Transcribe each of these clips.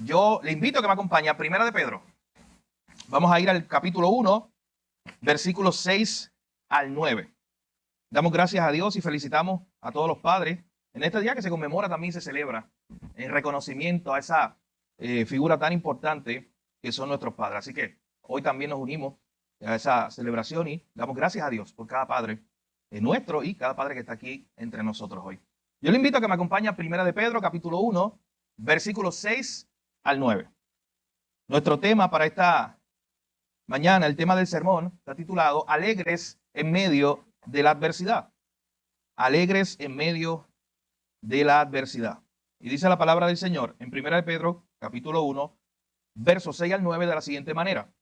Yo le invito a que me acompañe a Primera de Pedro. Vamos a ir al capítulo 1, versículos 6 al 9. Damos gracias a Dios y felicitamos a todos los padres en este día que se conmemora, también se celebra en reconocimiento a esa figura tan importante que son nuestros padres. Así que hoy también nos unimos a esa celebración y damos gracias a Dios por cada padre nuestro y cada padre que está aquí entre nosotros hoy. Yo le invito a que me acompañe a Primera de Pedro, capítulo 1, versículos 6 al 9. Nuestro tema para esta mañana, el tema del sermón, está titulado Alegres en medio de la adversidad. Alegres en medio de la adversidad. Y dice la palabra del Señor en Primera de Pedro, capítulo 1, versos 6 al 9 de la siguiente manera.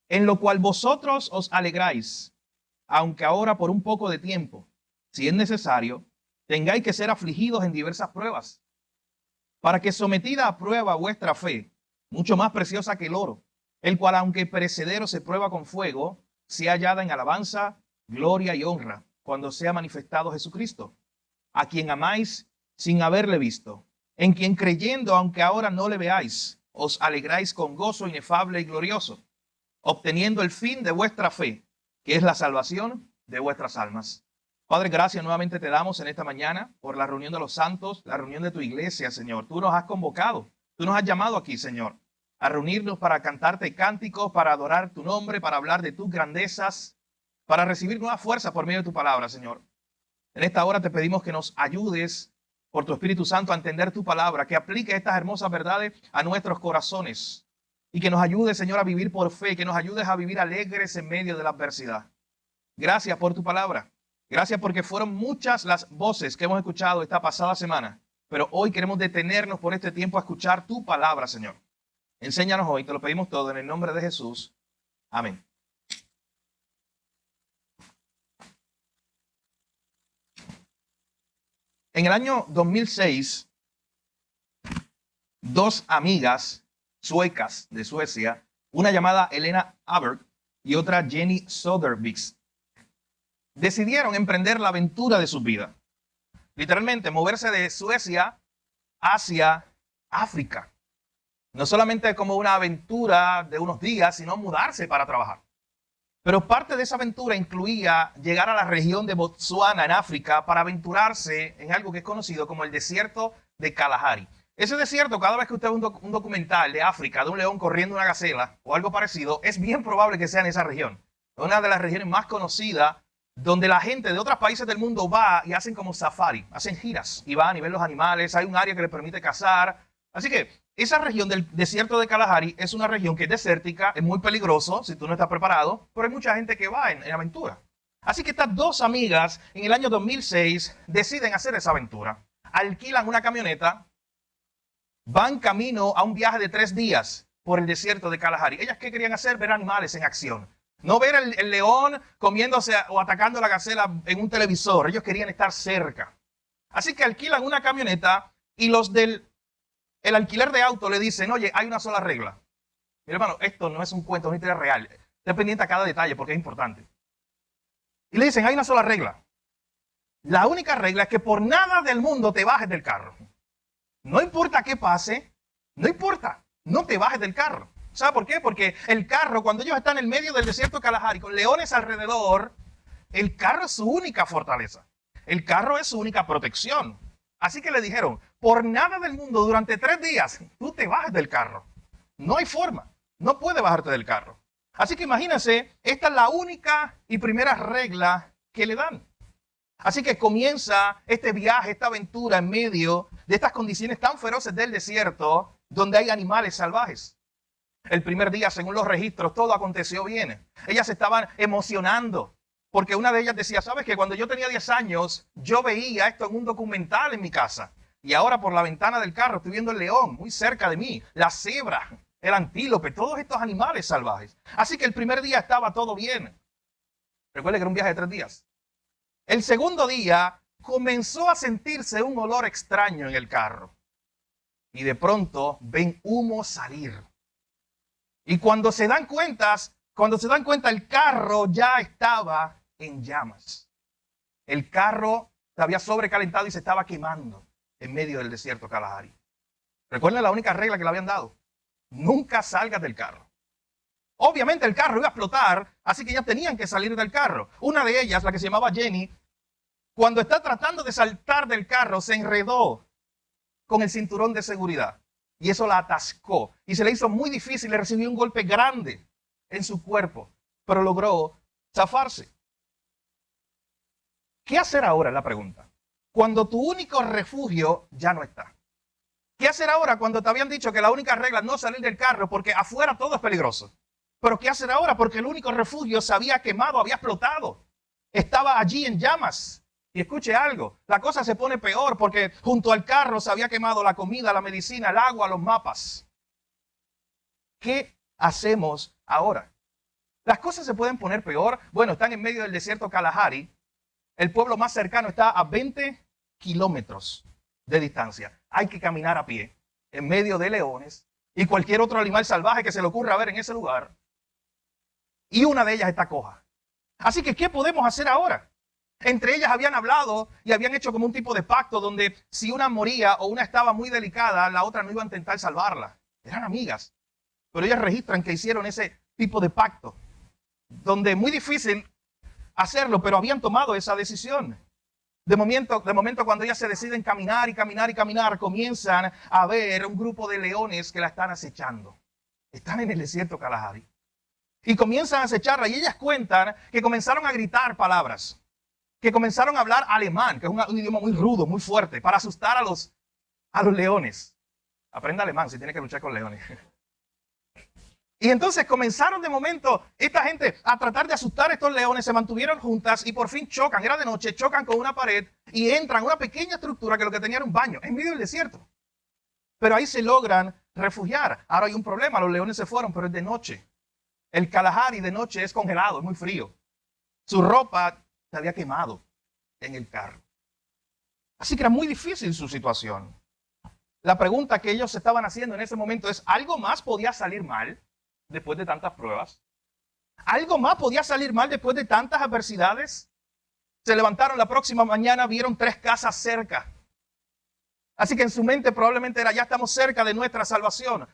En lo cual vosotros os alegráis, aunque ahora por un poco de tiempo, si es necesario, tengáis que ser afligidos en diversas pruebas, para que sometida a prueba vuestra fe, mucho más preciosa que el oro, el cual aunque perecedero se prueba con fuego, sea hallada en alabanza, gloria y honra, cuando sea manifestado Jesucristo, a quien amáis sin haberle visto, en quien creyendo, aunque ahora no le veáis, os alegráis con gozo inefable y glorioso, obteniendo el fin de vuestra fe, que es la salvación de vuestras almas. Padre, gracias nuevamente te damos en esta mañana por la reunión de los santos, la reunión de tu iglesia, Señor. Tú nos has convocado, tú nos has llamado aquí, Señor, a reunirnos para cantarte cánticos, para adorar tu nombre, para hablar de tus grandezas, para recibir nueva fuerza por medio de tu palabra, Señor. En esta hora te pedimos que nos ayudes por tu Espíritu Santo a entender tu palabra, que aplique estas hermosas verdades a nuestros corazones y que nos ayude, Señor, a vivir por fe, que nos ayudes a vivir alegres en medio de la adversidad. Gracias por tu palabra. Gracias porque fueron muchas las voces que hemos escuchado esta pasada semana, pero hoy queremos detenernos por este tiempo a escuchar tu palabra, Señor. Enséñanos hoy, te lo pedimos todo en el nombre de Jesús. Amén. En el año 2006, dos amigas suecas de Suecia, una llamada Elena Aberg y otra Jenny Sodervik, decidieron emprender la aventura de su vida. Literalmente, moverse de Suecia hacia África. No solamente como una aventura de unos días, sino mudarse para trabajar. Pero parte de esa aventura incluía llegar a la región de Botsuana, en África, para aventurarse en algo que es conocido como el desierto de Kalahari. Ese desierto, cada vez que usted ve un documental de África, de un león corriendo una gacela o algo parecido, es bien probable que sea en esa región. Es una de las regiones más conocidas donde la gente de otros países del mundo va y hacen como safari, hacen giras y van y ven los animales, hay un área que les permite cazar. Así que esa región del desierto de Kalahari es una región que es desértica, es muy peligroso si tú no estás preparado, pero hay mucha gente que va en aventura. Así que estas dos amigas en el año 2006 deciden hacer esa aventura. Alquilan una camioneta, van camino a un viaje de 3 días por el desierto de Kalahari. ¿Ellas qué querían hacer? Ver animales en acción. No ver el león comiéndose o atacando a la gacela en un televisor. Ellos querían estar cerca. Así que alquilan una camioneta y los del alquiler de auto le dicen, oye, hay una sola regla. Mi hermano, esto no es un cuento, es una historia real. Esté pendiente a cada detalle porque es importante. Y le dicen, hay una sola regla. La única regla es que por nada del mundo te bajes del carro. No importa qué pase, no importa, no te bajes del carro. ¿Sabe por qué? Porque el carro, cuando ellos están en medio del desierto de Kalahari, con leones alrededor, el carro es su única fortaleza. El carro es su única protección. Así que le dijeron, por nada del mundo, durante 3 días, tú te bajes del carro. No hay forma, no puedes bajarte del carro. Así que imagínense, esta es la única y primera regla que le dan. Así que comienza este viaje, esta aventura en medio de estas condiciones tan feroces del desierto, donde hay animales salvajes. El primer día, según los registros, todo aconteció bien. Ellas estaban emocionando, porque una de ellas decía, ¿sabes qué? Cuando yo tenía 10 años, yo veía esto en un documental en mi casa. Y ahora por la ventana del carro estoy viendo el león muy cerca de mí, la cebra, el antílope, todos estos animales salvajes. Así que el primer día estaba todo bien. Recuerde que era un viaje de 3 días. El segundo día comenzó a sentirse un olor extraño en el carro. Y de pronto ven humo salir. Y cuando se dan cuenta, el carro ya estaba en llamas. El carro se había sobrecalentado y se estaba quemando en medio del desierto Kalahari. Recuerden la única regla que le habían dado. Nunca salgas del carro. Obviamente el carro iba a explotar, así que ya tenían que salir del carro. Una de ellas, la que se llamaba Jenny, cuando está tratando de saltar del carro, se enredó con el cinturón de seguridad. Y eso la atascó. Y se le hizo muy difícil, le recibió un golpe grande en su cuerpo, pero logró zafarse. ¿Qué hacer ahora? Es la pregunta. Cuando tu único refugio ya no está. ¿Qué hacer ahora cuando te habían dicho que la única regla es no salir del carro porque afuera todo es peligroso? Pero ¿qué hacer ahora? Porque el único refugio se había quemado, había explotado. Estaba allí en llamas. Y escuche algo, la cosa se pone peor porque junto al carro se había quemado la comida, la medicina, el agua, los mapas. ¿Qué hacemos ahora? Las cosas se pueden poner peor. Bueno, están en medio del desierto Kalahari. El pueblo más cercano está a 20 kilómetros de distancia. Hay que caminar a pie en medio de leones y cualquier otro animal salvaje que se le ocurra ver en ese lugar. Y una de ellas está coja. Así que, ¿qué podemos hacer ahora? Entre ellas habían hablado y habían hecho como un tipo de pacto donde si una moría o una estaba muy delicada, la otra no iba a intentar salvarla. Eran amigas. Pero ellas registran que hicieron ese tipo de pacto, donde es muy difícil hacerlo, pero habían tomado esa decisión. De momento, cuando ellas se deciden caminar y caminar y caminar, comienzan a ver un grupo de leones que la están acechando. Están en el desierto Kalahari. Y comienzan a acecharla y ellas cuentan que comenzaron a gritar palabras, que comenzaron a hablar alemán, que es un idioma muy rudo, muy fuerte, para asustar a los leones. Aprenda alemán si tiene que luchar con leones. Y entonces comenzaron de momento esta gente a tratar de asustar a estos leones, se mantuvieron juntas y por fin chocan, era de noche, chocan con una pared y entran a una pequeña estructura que lo que tenía era un baño, en medio del desierto. Pero ahí se logran refugiar. Ahora hay un problema, los leones se fueron, pero es de noche. El Kalahari de noche es congelado, es muy frío. Su ropa se había quemado en el carro. Así que era muy difícil su situación. La pregunta que ellos estaban haciendo en ese momento es, ¿algo más podía salir mal después de tantas pruebas? ¿Algo más podía salir mal después de tantas adversidades? Se levantaron la próxima mañana, vieron 3 casas cerca. Así que en su mente probablemente era, ya estamos cerca de nuestra salvación.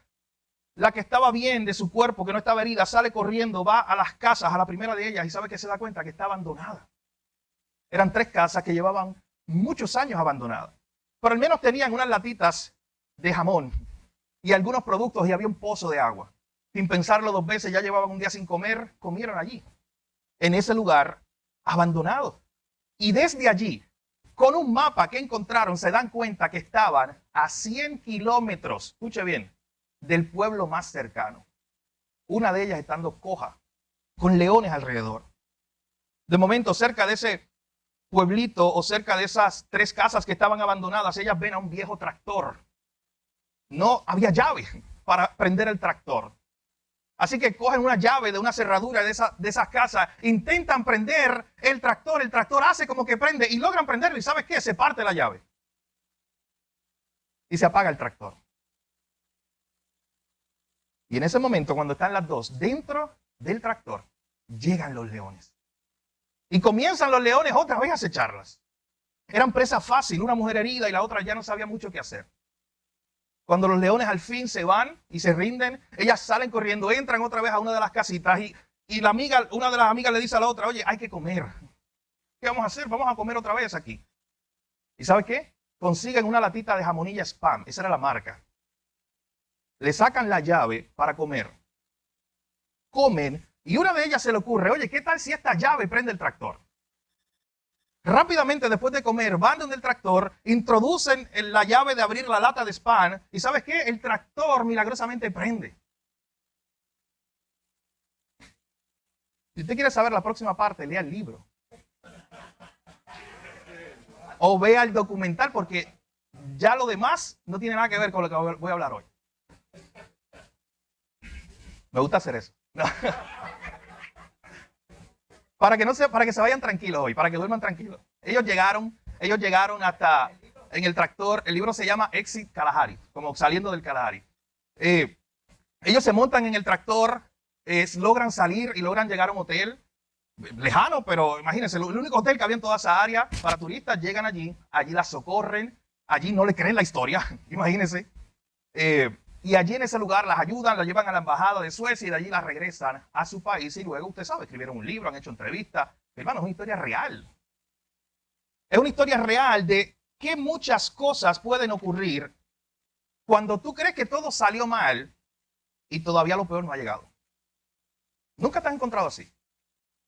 La que estaba bien de su cuerpo, que no estaba herida, sale corriendo, va a las casas, a la primera de ellas, y sabe que se da cuenta que está abandonada. Eran 3 casas que llevaban muchos años abandonadas. Pero al menos tenían unas latitas de jamón y algunos productos y había un pozo de agua. Sin pensarlo 2 veces, ya llevaban un día sin comer, comieron allí, en ese lugar abandonado. Y desde allí, con un mapa que encontraron, se dan cuenta que estaban a 100 kilómetros, escuche bien, del pueblo más cercano. Una de ellas estando coja, con leones alrededor. De momento, cerca de ese pueblito o cerca de esas 3 casas que estaban abandonadas, ellas ven a un viejo tractor. No había llave para prender el tractor. Así que cogen una llave de una cerradura de esas casas, intentan prender el tractor hace como que prende y logran prenderlo y ¿sabes qué? Se parte la llave. Y se apaga el tractor. Y en ese momento, cuando están las dos dentro del tractor, llegan los leones. Y comienzan los leones otra vez a acecharlas. Eran presa fácil, una mujer herida y la otra ya no sabía mucho qué hacer. Cuando los leones al fin se van y se rinden, ellas salen corriendo, entran otra vez a una de las casitas y una de las amigas le dice a la otra, oye, hay que comer. ¿Qué vamos a hacer? Vamos a comer otra vez aquí. ¿Y sabe qué? Consiguen una latita de jamonilla Spam, esa era la marca. Le sacan la llave para comer. Comen y una de ellas se le ocurre, oye, ¿qué tal si esta llave prende el tractor? Rápidamente, después de comer, van donde el tractor, introducen la llave de abrir la lata de Spam y ¿sabes qué? El tractor milagrosamente prende. Si usted quiere saber la próxima parte, lea el libro. O vea el documental porque ya lo demás no tiene nada que ver con lo que voy a hablar hoy. Me gusta hacer eso. Para que se vayan tranquilos hoy, para que duerman tranquilos. Ellos llegaron hasta en el tractor. El libro se llama Exit Kalahari, como saliendo del Kalahari. Ellos se montan en el tractor, logran salir y logran llegar a un hotel lejano, pero imagínense, el único hotel que había en toda esa área para turistas. Llegan allí las socorren, allí no le creen la historia, imagínense. Y allí en ese lugar las ayudan, las llevan a la embajada de Suecia y de allí las regresan a su país. Y luego, usted sabe, escribieron un libro, han hecho entrevistas. Hermano, es una historia real. Es una historia real de que muchas cosas pueden ocurrir cuando tú crees que todo salió mal y todavía lo peor no ha llegado. Nunca te has encontrado así.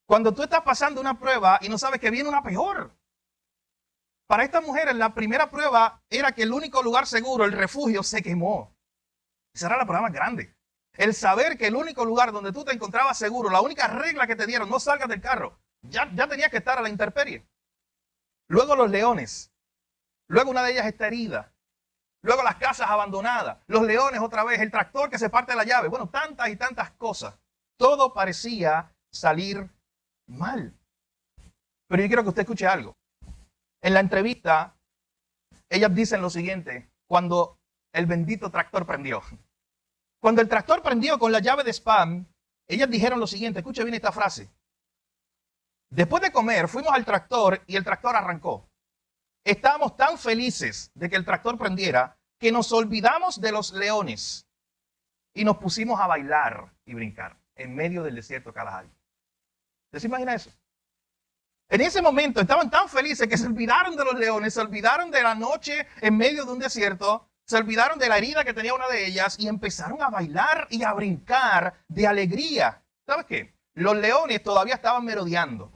Cuando tú estás pasando una prueba y no sabes que viene una peor. Para estas mujeres, la primera prueba era que el único lugar seguro, el refugio, se quemó. Esa era la prueba más grande. El saber que el único lugar donde tú te encontrabas seguro, la única regla que te dieron, no salgas del carro, ya tenías que estar a la intemperie. Luego los leones. Luego una de ellas está herida. Luego las casas abandonadas. Los leones otra vez. El tractor que se parte la llave. Bueno, tantas y tantas cosas. Todo parecía salir mal. Pero yo quiero que usted escuche algo. En la entrevista, ellas dicen lo siguiente. Cuando el bendito tractor prendió. Cuando el tractor prendió con la llave de spam, ellas dijeron lo siguiente. Escuche bien esta frase. Después de comer, fuimos al tractor y el tractor arrancó. Estábamos tan felices de que el tractor prendiera que nos olvidamos de los leones y nos pusimos a bailar y brincar en medio del desierto de Kalahari. ¿Usted se imagina eso? En ese momento estaban tan felices que se olvidaron de los leones, se olvidaron de la noche en medio de un desierto, se olvidaron de la herida que tenía una de ellas y empezaron a bailar y a brincar de alegría. ¿Sabes qué? Los leones todavía estaban merodeando.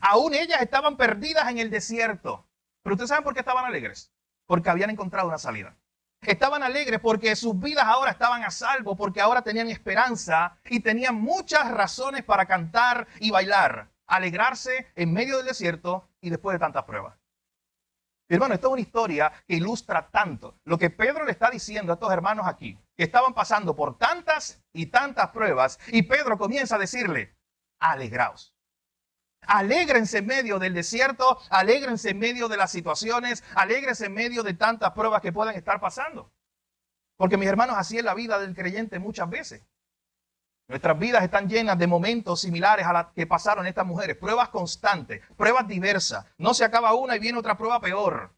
Aún ellas estaban perdidas en el desierto. Pero ustedes saben por qué estaban alegres. Porque habían encontrado una salida. Estaban alegres porque sus vidas ahora estaban a salvo, porque ahora tenían esperanza y tenían muchas razones para cantar y bailar, alegrarse en medio del desierto y después de tantas pruebas. Hermano, esta es una historia que ilustra tanto lo que Pedro le está diciendo a estos hermanos aquí, que estaban pasando por tantas y tantas pruebas, y Pedro comienza a decirle, alegraos. Alégrense en medio del desierto, alégrense en medio de las situaciones, alégrense en medio de tantas pruebas que puedan estar pasando. Porque mis hermanos, así es la vida del creyente muchas veces. Nuestras vidas están llenas de momentos similares a las que pasaron estas mujeres. Pruebas constantes, pruebas diversas. No se acaba una y viene otra prueba peor.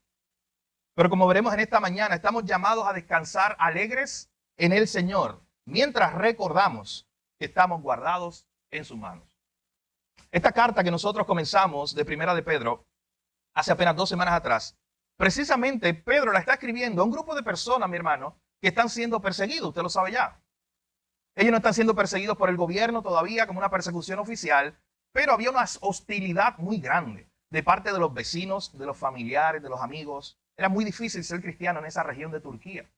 Pero como veremos en esta mañana, estamos llamados a descansar alegres en el Señor, mientras recordamos que estamos guardados en sus manos. Esta carta que nosotros comenzamos de Primera de Pedro, hace apenas 2 semanas atrás, precisamente Pedro la está escribiendo a un grupo de personas, mi hermano, que están siendo perseguidos, usted lo sabe ya. Ellos no están siendo perseguidos por el gobierno todavía como una persecución oficial, pero había una hostilidad muy grande de parte de los vecinos, de los familiares, de los amigos. Era muy difícil ser cristiano en esa región de Turquía.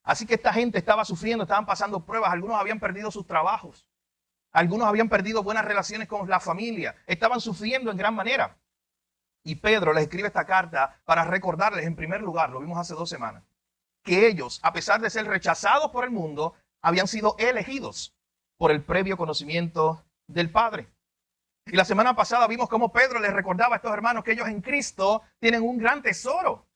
Así que esta gente estaba sufriendo, estaban pasando pruebas, algunos habían perdido sus trabajos. Algunos habían perdido buenas relaciones con la familia. Estaban sufriendo en gran manera. Y Pedro les escribe esta carta para recordarles, en primer lugar, lo vimos hace 2 semanas, que ellos, a pesar de ser rechazados por el mundo, habían sido elegidos por el previo conocimiento del Padre. Y la semana pasada vimos cómo Pedro les recordaba a estos hermanos que ellos en Cristo tienen un gran tesoro.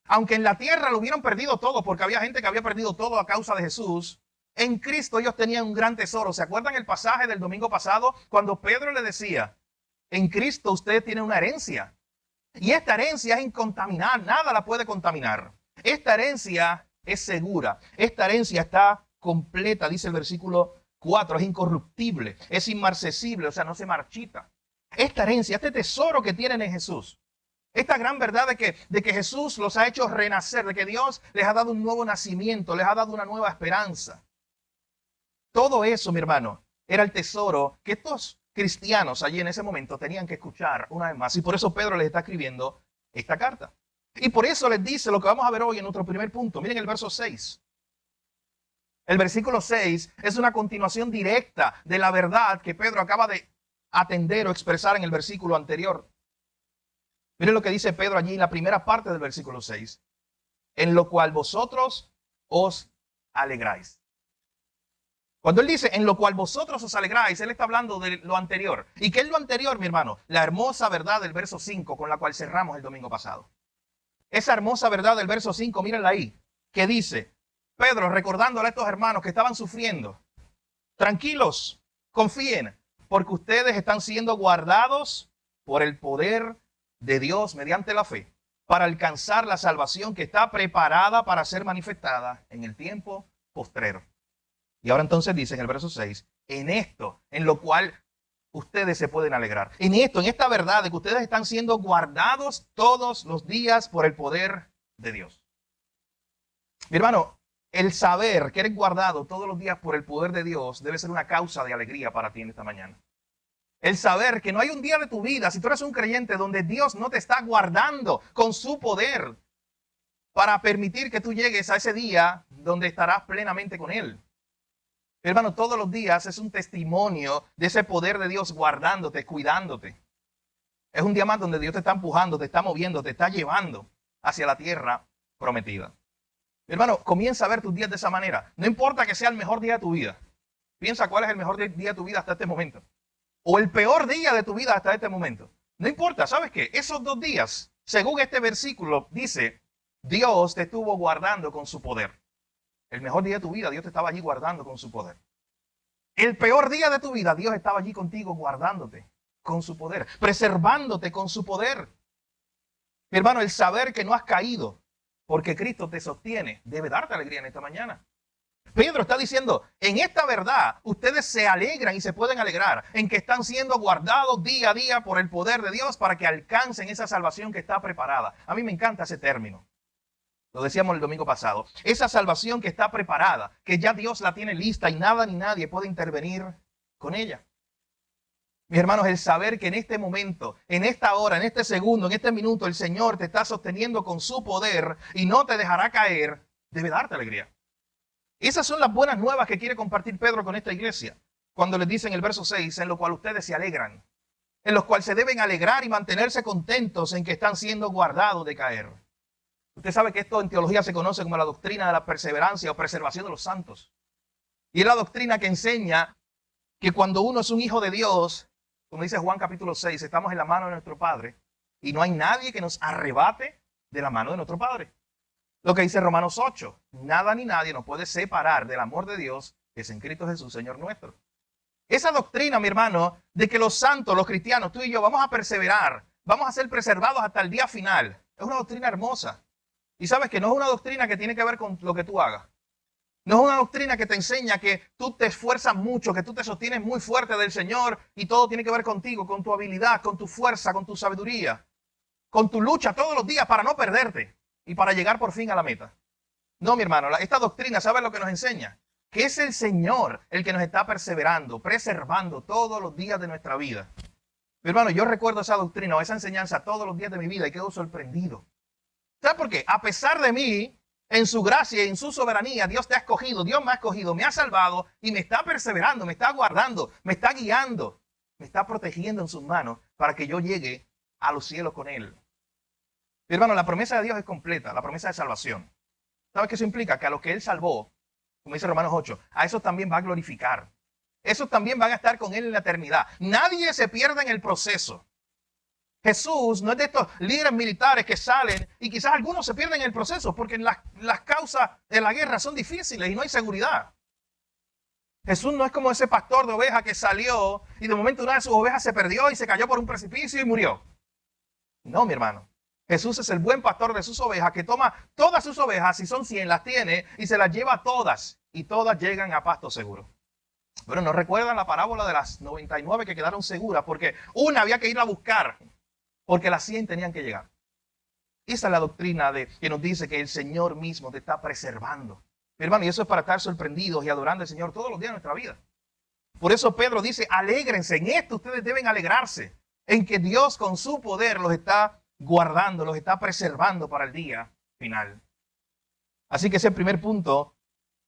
Aunque en la tierra lo hubieran perdido todo, porque había gente que había perdido todo a causa de Jesús, en Cristo ellos tenían un gran tesoro. ¿Se acuerdan el pasaje del domingo pasado? Cuando Pedro le decía, en Cristo usted tiene una herencia. Y esta herencia es incontaminada, nada la puede contaminar. Esta herencia es segura. Esta herencia está completa, dice el versículo 4, es incorruptible, es inmarcesible, o sea, no se marchita. Esta herencia, este tesoro que tienen en Jesús, esta gran verdad de que Jesús los ha hecho renacer, de que Dios les ha dado un nuevo nacimiento, les ha dado una nueva esperanza. Todo eso, mi hermano, era el tesoro que estos cristianos allí en ese momento tenían que escuchar una vez más. Y por eso Pedro les está escribiendo esta carta. Y por eso les dice lo que vamos a ver hoy en nuestro primer punto. Miren el verso 6. El versículo 6 es una continuación directa de la verdad que Pedro acaba de atender o expresar en el versículo anterior. Miren lo que dice Pedro allí en la primera parte del versículo 6. En lo cual vosotros os alegráis. Cuando él dice, en lo cual vosotros os alegráis, él está hablando de lo anterior. ¿Y qué es lo anterior, mi hermano? La hermosa verdad del verso 5 con la cual cerramos el domingo pasado. Esa hermosa verdad del verso 5, mírenla ahí, que dice, Pedro recordándole a estos hermanos que estaban sufriendo, tranquilos, confíen, porque ustedes están siendo guardados por el poder de Dios mediante la fe para alcanzar la salvación que está preparada para ser manifestada en el tiempo postrero. Y ahora entonces dice en el verso 6, en esto, en lo cual ustedes se pueden alegrar. En esto, en esta verdad de que ustedes están siendo guardados todos los días por el poder de Dios. Mi hermano, el saber que eres guardado todos los días por el poder de Dios debe ser una causa de alegría para ti en esta mañana. El saber que no hay un día de tu vida, si tú eres un creyente, donde Dios no te está guardando con su poder para permitir que tú llegues a ese día donde estarás plenamente con Él. Hermano, todos los días es un testimonio de ese poder de Dios guardándote, cuidándote. Es un día más donde Dios te está empujando, te está moviendo, te está llevando hacia la tierra prometida. Hermano, comienza a ver tus días de esa manera. No importa que sea el mejor día de tu vida. Piensa cuál es el mejor día de tu vida hasta este momento. O el peor día de tu vida hasta este momento. No importa, ¿sabes qué? Esos 2 días, según este versículo, dice, Dios te estuvo guardando con su poder. El mejor día de tu vida, Dios te estaba allí guardando con su poder. El peor día de tu vida, Dios estaba allí contigo guardándote con su poder, preservándote con su poder. Mi hermano, el saber que no has caído porque Cristo te sostiene debe darte alegría en esta mañana. Pedro está diciendo, en esta verdad, ustedes se alegran y se pueden alegrar en que están siendo guardados día a día por el poder de Dios para que alcancen esa salvación que está preparada. A mí me encanta ese término. Lo decíamos el domingo pasado. Esa salvación que está preparada, que ya Dios la tiene lista y nada ni nadie puede intervenir con ella. Mis hermanos, el saber que en este momento, en esta hora, en este segundo, en este minuto, el Señor te está sosteniendo con su poder y no te dejará caer, debe darte alegría. Esas son las buenas nuevas que quiere compartir Pedro con esta iglesia. Cuando les dice en el verso 6, en lo cual ustedes se alegran, en los cuales se deben alegrar y mantenerse contentos en que están siendo guardados de caer. Usted sabe que esto en teología se conoce como la doctrina de la perseverancia o preservación de los santos. Y es la doctrina que enseña que cuando uno es un hijo de Dios, como dice Juan capítulo 6, estamos en la mano de nuestro Padre y no hay nadie que nos arrebate de la mano de nuestro Padre. Lo que dice Romanos 8, nada ni nadie nos puede separar del amor de Dios que es en Cristo Jesús, Señor nuestro. Esa doctrina, mi hermano, de que los santos, los cristianos, tú y yo vamos a perseverar, vamos a ser preservados hasta el día final, es una doctrina hermosa. Y sabes que no es una doctrina que tiene que ver con lo que tú hagas. No es una doctrina que te enseña que tú te esfuerzas mucho, que tú te sostienes muy fuerte del Señor y todo tiene que ver contigo, con tu habilidad, con tu fuerza, con tu sabiduría, con tu lucha todos los días para no perderte y para llegar por fin a la meta. No, mi hermano, esta doctrina, ¿sabes lo que nos enseña? Que es el Señor el que nos está perseverando, preservando todos los días de nuestra vida. Mi hermano, yo recuerdo esa doctrina o esa enseñanza todos los días de mi vida y quedo sorprendido. ¿Sabes por qué? A pesar de mí, en su gracia y en su soberanía, Dios te ha escogido, Dios me ha escogido, me ha salvado y me está perseverando, me está guardando, me está guiando, me está protegiendo en sus manos para que yo llegue a los cielos con Él. Mi hermano, la promesa de Dios es completa, la promesa de salvación. ¿Sabes qué eso implica? Que a los que Él salvó, como dice Romanos 8, a esos también va a glorificar. Esos también van a estar con Él en la eternidad. Nadie se pierde en el proceso. Jesús no es de estos líderes militares que salen y quizás algunos se pierden en el proceso porque las causas de la guerra son difíciles y no hay seguridad. Jesús no es como ese pastor de ovejas que salió y de momento una de sus ovejas se perdió y se cayó por un precipicio y murió. No, mi hermano. Jesús es el buen pastor de sus ovejas que toma todas sus ovejas, si son 100, las tiene y se las lleva todas y todas llegan a pasto seguro. Pero ¿no recuerdan la parábola de las 99 que quedaron seguras? Porque una había que ir a buscar, porque las 100 tenían que llegar. Esa es la doctrina que nos dice que el Señor mismo te está preservando. Mi hermano, y eso es para estar sorprendidos y adorando al Señor todos los días de nuestra vida. Por eso Pedro dice, alégrense, en esto ustedes deben alegrarse, en que Dios con su poder los está guardando, los está preservando para el día final. Así que ese primer punto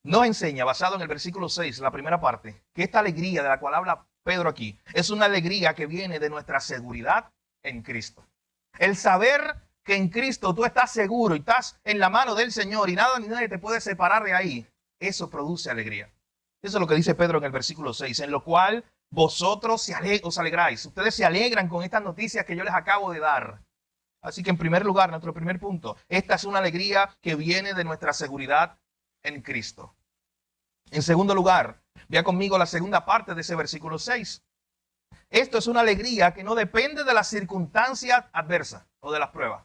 nos enseña, basado en el versículo 6, la primera parte, que esta alegría de la cual habla Pedro aquí, es una alegría que viene de nuestra seguridad en Cristo. El saber que en Cristo tú estás seguro y estás en la mano del Señor y nada ni nadie te puede separar de ahí, eso produce alegría. Eso es lo que dice Pedro en el versículo 6, en lo cual vosotros os alegráis. Ustedes se alegran con estas noticias que yo les acabo de dar. Así que en primer lugar, nuestro primer punto, esta es una alegría que viene de nuestra seguridad en Cristo. En segundo lugar, vea conmigo la segunda parte de ese versículo 6. Esto es una alegría que no depende de las circunstancias adversas o de las pruebas.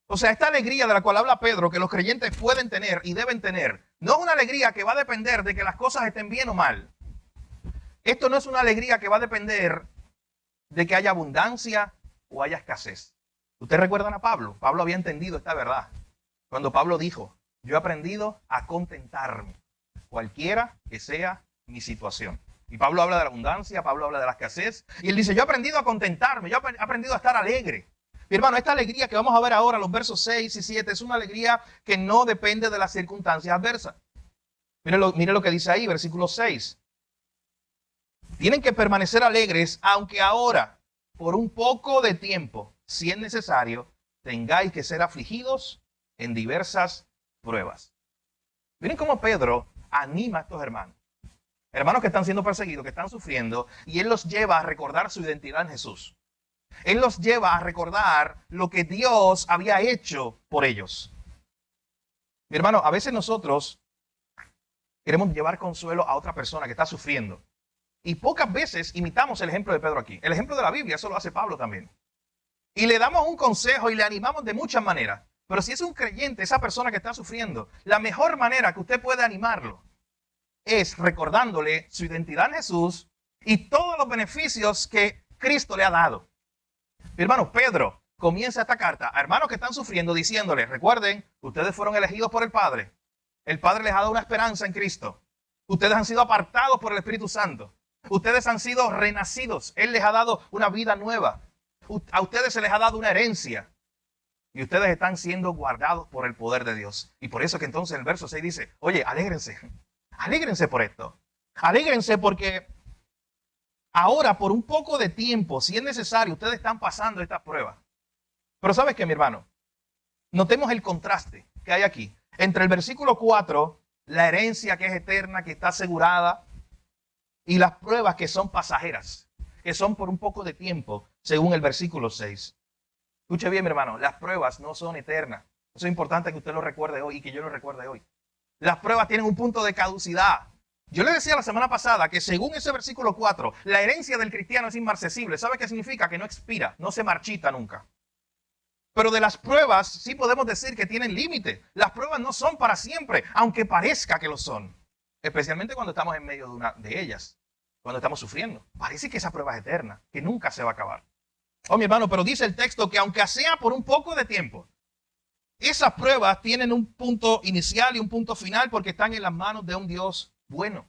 O sea, esta alegría de la cual habla Pedro, que los creyentes pueden tener y deben tener, no es una alegría que va a depender de que las cosas estén bien o mal. Esto no es una alegría que va a depender de que haya abundancia o haya escasez. ¿Ustedes recuerdan a Pablo? Pablo había entendido esta verdad. Cuando Pablo dijo, yo he aprendido a contentarme, cualquiera que sea mi situación. Y Pablo habla de la abundancia, Pablo habla de la escasez. Y él dice, yo he aprendido a contentarme, yo he aprendido a estar alegre. Mi hermano, esta alegría que vamos a ver ahora, los versos 6 y 7, es una alegría que no depende de las circunstancias adversas. Mire lo que dice ahí, versículo 6. Tienen que permanecer alegres, aunque ahora, por un poco de tiempo, si es necesario, tengáis que ser afligidos en diversas pruebas. Miren cómo Pedro anima a estos hermanos. Hermanos que están siendo perseguidos, que están sufriendo, y él los lleva a recordar su identidad en Jesús. Él los lleva a recordar lo que Dios había hecho por ellos. Mi hermano, a veces nosotros queremos llevar consuelo a otra persona que está sufriendo. Y pocas veces imitamos el ejemplo de Pedro aquí. El ejemplo de la Biblia, eso lo hace Pablo también. Y le damos un consejo y le animamos de muchas maneras. Pero si es un creyente, esa persona que está sufriendo, la mejor manera que usted puede animarlo es recordándole su identidad en Jesús y todos los beneficios que Cristo le ha dado. Mi hermano, Pedro comienza esta carta a hermanos que están sufriendo diciéndoles, recuerden, ustedes fueron elegidos por el Padre. El Padre les ha dado una esperanza en Cristo. Ustedes han sido apartados por el Espíritu Santo. Ustedes han sido renacidos. Él les ha dado una vida nueva. A ustedes se les ha dado una herencia. Y ustedes están siendo guardados por el poder de Dios. Y por eso que entonces el verso 6 dice, oye, alégrense. Alégrense por esto. Alégrense porque ahora, por un poco de tiempo, si es necesario, ustedes están pasando esta prueba. Pero ¿sabes qué, mi hermano? Notemos el contraste que hay aquí. Entre el versículo 4, la herencia que es eterna, que está asegurada, y las pruebas que son pasajeras, que son por un poco de tiempo, según el versículo 6. Escuche bien, mi hermano, las pruebas no son eternas. Eso es importante que usted lo recuerde hoy y que yo lo recuerde hoy. Las pruebas tienen un punto de caducidad. Yo le decía la semana pasada que según ese versículo 4, la herencia del cristiano es inmarcesible. ¿Sabe qué significa? Que no expira, no se marchita nunca. Pero de las pruebas sí podemos decir que tienen límite. Las pruebas no son para siempre, aunque parezca que lo son. Especialmente cuando estamos en medio de una de ellas, cuando estamos sufriendo. Parece que esa prueba es eterna, que nunca se va a acabar. Oh, mi hermano, pero dice el texto que aunque sea por un poco de tiempo, esas pruebas tienen un punto inicial y un punto final porque están en las manos de un Dios bueno.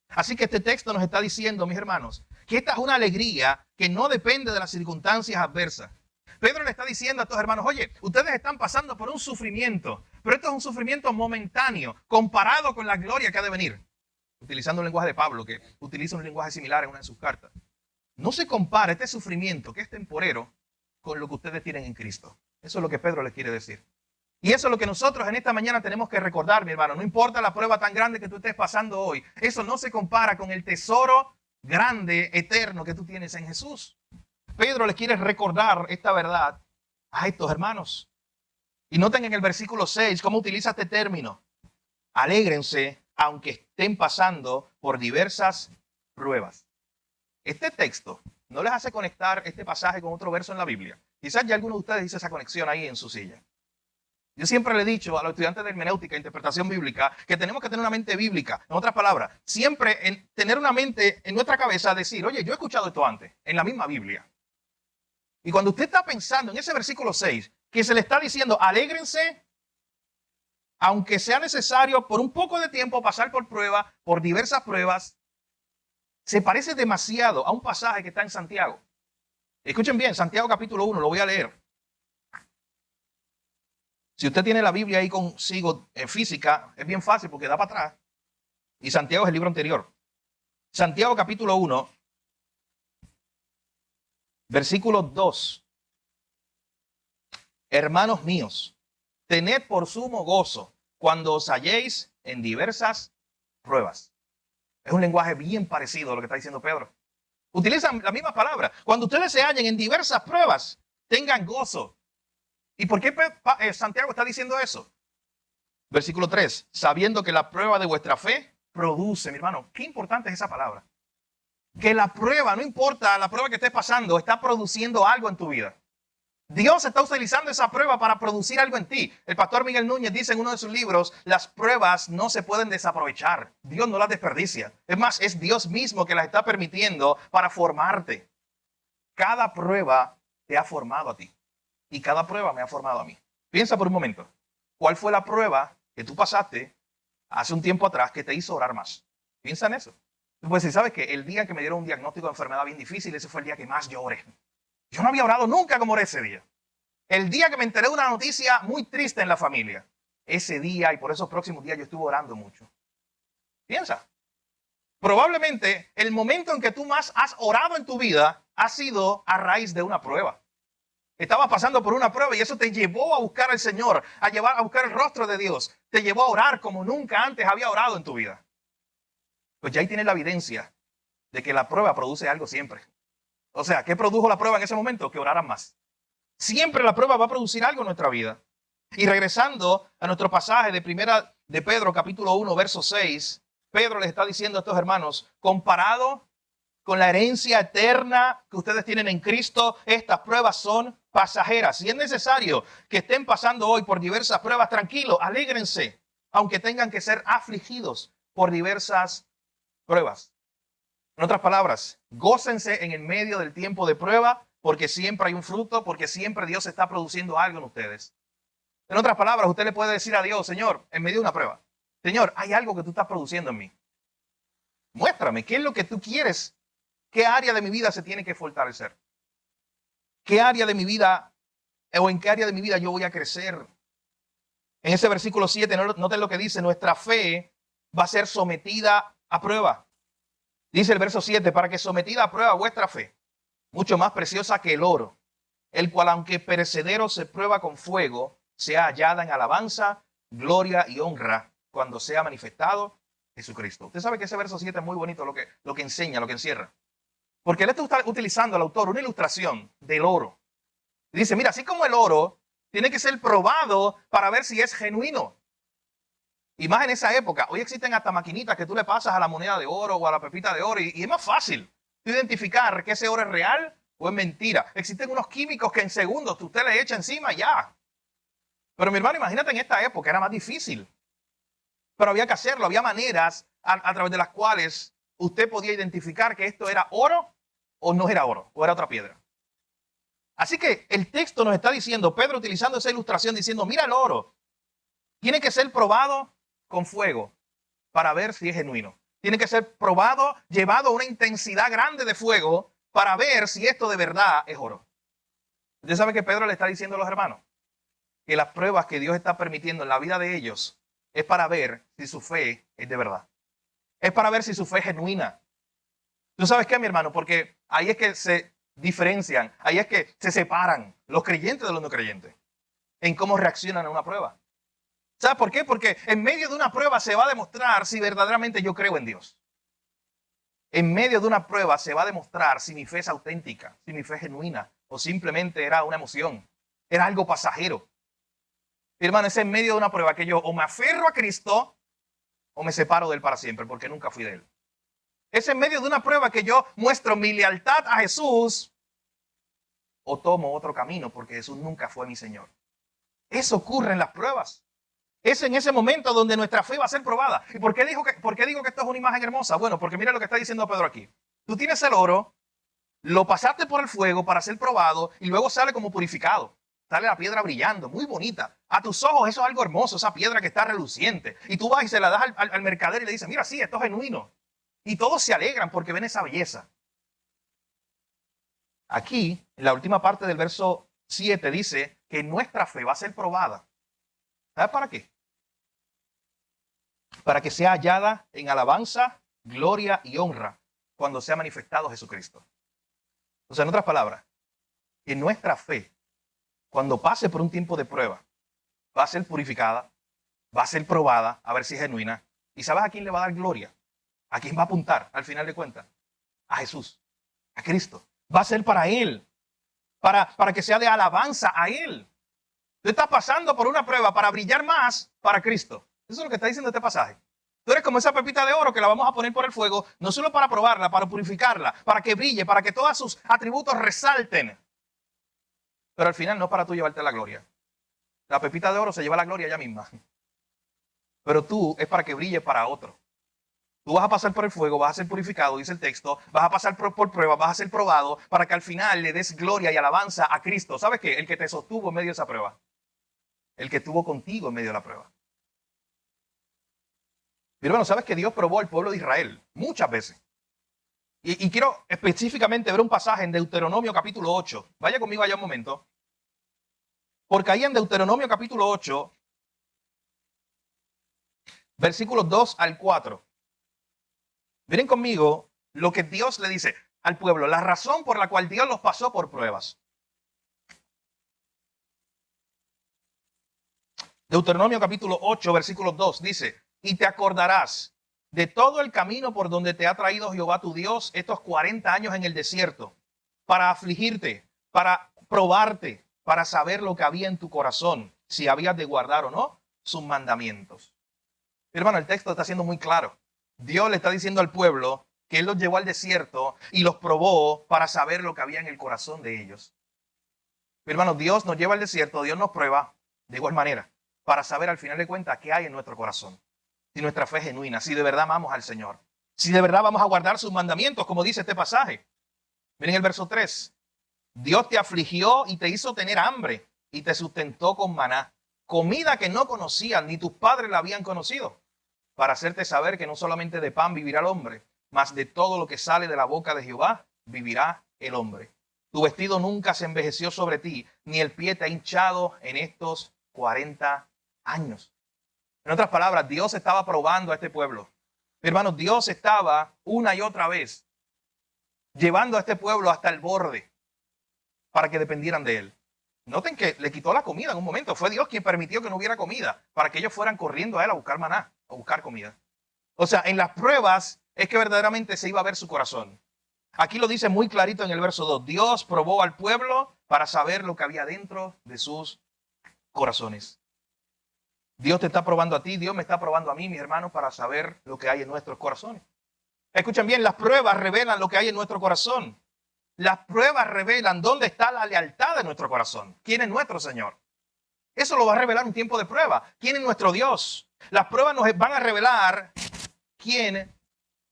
Así que este texto nos está diciendo, mis hermanos, que esta es una alegría que no depende de las circunstancias adversas. Pedro le está diciendo a estos hermanos, oye, ustedes están pasando por un sufrimiento, pero esto es un sufrimiento momentáneo comparado con la gloria que ha de venir. Utilizando el lenguaje de Pablo, que utiliza un lenguaje similar en una de sus cartas. No se compara este sufrimiento, que es temporero, con lo que ustedes tienen en Cristo. Eso es lo que Pedro les quiere decir. Y eso es lo que nosotros en esta mañana tenemos que recordar, mi hermano. No importa la prueba tan grande que tú estés pasando hoy. Eso no se compara con el tesoro grande, eterno que tú tienes en Jesús. Pedro les quiere recordar esta verdad a estos hermanos. Y noten en el versículo 6 cómo utiliza este término. Alégrense aunque estén pasando por diversas pruebas. Este texto no les hace conectar este pasaje con otro verso en la Biblia. Quizás ya alguno de ustedes hizo esa conexión ahí en su silla. Yo siempre le he dicho a los estudiantes de hermenéutica e interpretación bíblica que tenemos que tener una mente bíblica. En otras palabras, siempre tener una mente en nuestra cabeza, decir, oye, yo he escuchado esto antes, en la misma Biblia. Y cuando usted está pensando en ese versículo 6, que se le está diciendo, alégrense, aunque sea necesario por un poco de tiempo pasar por prueba, por diversas pruebas, se parece demasiado a un pasaje que está en Santiago. Escuchen bien, Santiago capítulo 1, lo voy a leer. Si usted tiene la Biblia ahí consigo en física, es bien fácil porque da para atrás. Y Santiago es el libro anterior. Santiago capítulo 1, versículo 2. Hermanos míos, tened por sumo gozo cuando os halléis en diversas pruebas. Es un lenguaje bien parecido a lo que está diciendo Pedro. Utilizan la misma palabra. Cuando ustedes se hallen en diversas pruebas, tengan gozo. ¿Y por qué Santiago está diciendo eso? Versículo 3. Sabiendo que la prueba de vuestra fe produce, mi hermano, qué importante es esa palabra. Que la prueba, no importa la prueba que estés pasando, está produciendo algo en tu vida. Dios está utilizando esa prueba para producir algo en ti. El pastor Miguel Núñez dice en uno de sus libros, las pruebas no se pueden desaprovechar. Dios no las desperdicia. Es más, es Dios mismo que las está permitiendo para formarte. Cada prueba te ha formado a ti. Y cada prueba me ha formado a mí. Piensa por un momento. ¿Cuál fue la prueba que tú pasaste hace un tiempo atrás que te hizo orar más? Piensa en eso. Pues si sabes que el día que me dieron un diagnóstico de enfermedad bien difícil, ese fue el día que más yo oré. Yo no había orado nunca como oré ese día. El día que me enteré de una noticia muy triste en la familia. Ese día y por esos próximos días yo estuve orando mucho. Piensa. Probablemente el momento en que tú más has orado en tu vida ha sido a raíz de una prueba. Estabas pasando por una prueba y eso te llevó a buscar al Señor, a buscar el rostro de Dios. Te llevó a orar como nunca antes había orado en tu vida. Pues ya ahí tienes la evidencia de que la prueba produce algo siempre. O sea, ¿qué produjo la prueba en ese momento? Que oraran más. Siempre la prueba va a producir algo en nuestra vida. Y regresando a nuestro pasaje de primera de Pedro, capítulo 1, verso 6, Pedro les está diciendo a estos hermanos, comparado con la herencia eterna que ustedes tienen en Cristo, estas pruebas son pasajeras. Si es necesario que estén pasando hoy por diversas pruebas, tranquilos, alégrense, aunque tengan que ser afligidos por diversas pruebas. En otras palabras, gócense en el medio del tiempo de prueba, porque siempre hay un fruto, porque siempre Dios está produciendo algo en ustedes. En otras palabras, usted le puede decir a Dios, Señor, en medio de una prueba, Señor, hay algo que tú estás produciendo en mí. Muéstrame, ¿qué es lo que tú quieres? ¿Qué área de mi vida se tiene que fortalecer? ¿Qué área de mi vida, o en qué área de mi vida yo voy a crecer? En ese versículo 7, noten lo que dice, nuestra fe va a ser sometida a prueba. Dice el verso 7, para que sometida a prueba vuestra fe, mucho más preciosa que el oro, el cual aunque perecedero se prueba con fuego, sea hallada en alabanza, gloria y honra cuando sea manifestado Jesucristo. Usted sabe que ese verso 7 es muy bonito lo que enseña, lo que encierra. Porque él está utilizando al autor una ilustración del oro. Dice, mira, así como el oro tiene que ser probado para ver si es genuino. Y más en esa época, hoy existen hasta maquinitas que tú le pasas a la moneda de oro o a la pepita de oro y es más fácil identificar que ese oro es real o es mentira. Existen unos químicos que en segundos usted le echa encima y ya. Pero mi hermano, imagínate en esta época, era más difícil. Pero había que hacerlo, había maneras a través de las cuales usted podía identificar que esto era oro o no era oro, o era otra piedra. Así que el texto nos está diciendo, Pedro utilizando esa ilustración, diciendo, mira el oro, tiene que ser probado con fuego para ver si es genuino. Tiene que ser probado, llevado a una intensidad grande de fuego para ver si esto de verdad es oro. Usted sabe que Pedro le está diciendo a los hermanos que las pruebas que Dios está permitiendo en la vida de ellos es para ver si su fe es de verdad. Es para ver si su fe es genuina. ¿Tú sabes qué, mi hermano? Porque ahí es que se diferencian, ahí es que se separan los creyentes de los no creyentes en cómo reaccionan a una prueba. ¿Sabes por qué? Porque en medio de una prueba se va a demostrar si verdaderamente yo creo en Dios. En medio de una prueba se va a demostrar si mi fe es auténtica, si mi fe es genuina o simplemente era una emoción, era algo pasajero. Mi hermano, es en medio de una prueba que yo o me aferro a Cristo o me separo de Él para siempre porque nunca fui de Él. Es en medio de una prueba que yo muestro mi lealtad a Jesús o tomo otro camino porque Jesús nunca fue mi Señor. Eso ocurre en las pruebas. Es en ese momento donde nuestra fe va a ser probada. ¿Y por qué digo que esto es una imagen hermosa? Bueno, porque mira lo que está diciendo Pedro aquí. Tú tienes el oro, lo pasaste por el fuego para ser probado y luego sale como purificado. Sale la piedra brillando, muy bonita. A tus ojos eso es algo hermoso, esa piedra que está reluciente. Y tú vas y se la das al mercader y le dices, mira, sí, esto es genuino. Y todos se alegran porque ven esa belleza. Aquí, en la última parte del verso 7, dice que nuestra fe va a ser probada. ¿Sabes para qué? Para que sea hallada en alabanza, gloria y honra cuando sea manifestado Jesucristo. O sea, en otras palabras, que nuestra fe, cuando pase por un tiempo de prueba, va a ser purificada, va a ser probada, a ver si es genuina. ¿Y sabes a quién le va a dar gloria? ¿A quién va a apuntar al final de cuentas? A Jesús, a Cristo. Va a ser para Él, para que sea de alabanza a Él. Tú estás pasando por una prueba para brillar más para Cristo. Eso es lo que está diciendo este pasaje. Tú eres como esa pepita de oro que la vamos a poner por el fuego, no solo para probarla, para purificarla, para que brille, para que todos sus atributos resalten. Pero al final no es para tú llevarte la gloria. La pepita de oro se lleva la gloria ella misma. Pero tú es para que brille para otro. Tú vas a pasar por el fuego, vas a ser purificado, dice el texto, vas a pasar por pruebas, vas a ser probado para que al final le des gloria y alabanza a Cristo. ¿Sabes qué? El que te sostuvo en medio de esa prueba. El que estuvo contigo en medio de la prueba. Mi hermano, ¿sabes que Dios probó al pueblo de Israel muchas veces? Y quiero específicamente ver un pasaje en Deuteronomio capítulo 8. Vaya conmigo allá un momento. Porque ahí en Deuteronomio capítulo 8, versículos 2 al 4. Miren conmigo lo que Dios le dice al pueblo, la razón por la cual Dios los pasó por pruebas. Deuteronomio capítulo 8, versículo 2 dice, y te acordarás de todo el camino por donde te ha traído Jehová tu Dios estos 40 años en el desierto, para afligirte, para probarte, para saber lo que había en tu corazón, si habías de guardar o no sus mandamientos. Hermano, el texto está siendo muy claro. Dios le está diciendo al pueblo que Él los llevó al desierto y los probó para saber lo que había en el corazón de ellos. Hermano, Dios nos lleva al desierto, Dios nos prueba de igual manera, para saber al final de cuentas qué hay en nuestro corazón. Si nuestra fe es genuina, si de verdad amamos al Señor, si de verdad vamos a guardar sus mandamientos, como dice este pasaje. Miren el verso 3. Dios te afligió y te hizo tener hambre y te sustentó con maná, comida que no conocías ni tus padres la habían conocido, para hacerte saber que no solamente de pan vivirá el hombre, mas de todo lo que sale de la boca de Jehová vivirá el hombre. Tu vestido nunca se envejeció sobre ti, ni el pie te ha hinchado en estos 40 años. En otras palabras, Dios estaba probando a este pueblo. Hermanos, Dios estaba una y otra vez llevando a este pueblo hasta el borde para que dependieran de Él. Noten que le quitó la comida en un momento. Fue Dios quien permitió que no hubiera comida para que ellos fueran corriendo a Él a buscar maná, a buscar comida. O sea, en las pruebas es que verdaderamente se iba a ver su corazón. Aquí lo dice muy clarito en el verso 2. Dios probó al pueblo para saber lo que había dentro de sus corazones. Dios te está probando a ti, Dios me está probando a mí, mis hermanos, para saber lo que hay en nuestros corazones. Escuchen bien, las pruebas revelan lo que hay en nuestro corazón. Las pruebas revelan dónde está la lealtad de nuestro corazón. ¿Quién es nuestro Señor? Eso lo va a revelar un tiempo de prueba. ¿Quién es nuestro Dios? Las pruebas nos van a revelar quién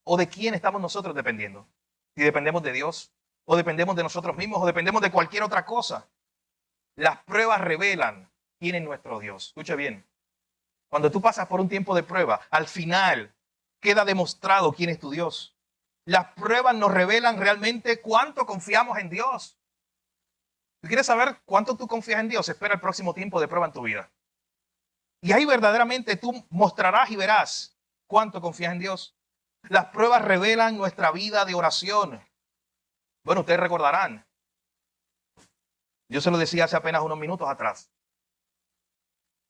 o de quién estamos nosotros dependiendo. Si dependemos de Dios, o dependemos de nosotros mismos, o dependemos de cualquier otra cosa. Las pruebas revelan quién es nuestro Dios. Escuche bien. Cuando tú pasas por un tiempo de prueba, al final queda demostrado quién es tu Dios. Las pruebas nos revelan realmente cuánto confiamos en Dios. ¿Tú quieres saber cuánto tú confías en Dios? Espera el próximo tiempo de prueba en tu vida. Y ahí verdaderamente tú mostrarás y verás cuánto confías en Dios. Las pruebas revelan nuestra vida de oración. Bueno, ustedes recordarán. Yo se lo decía hace apenas unos minutos atrás.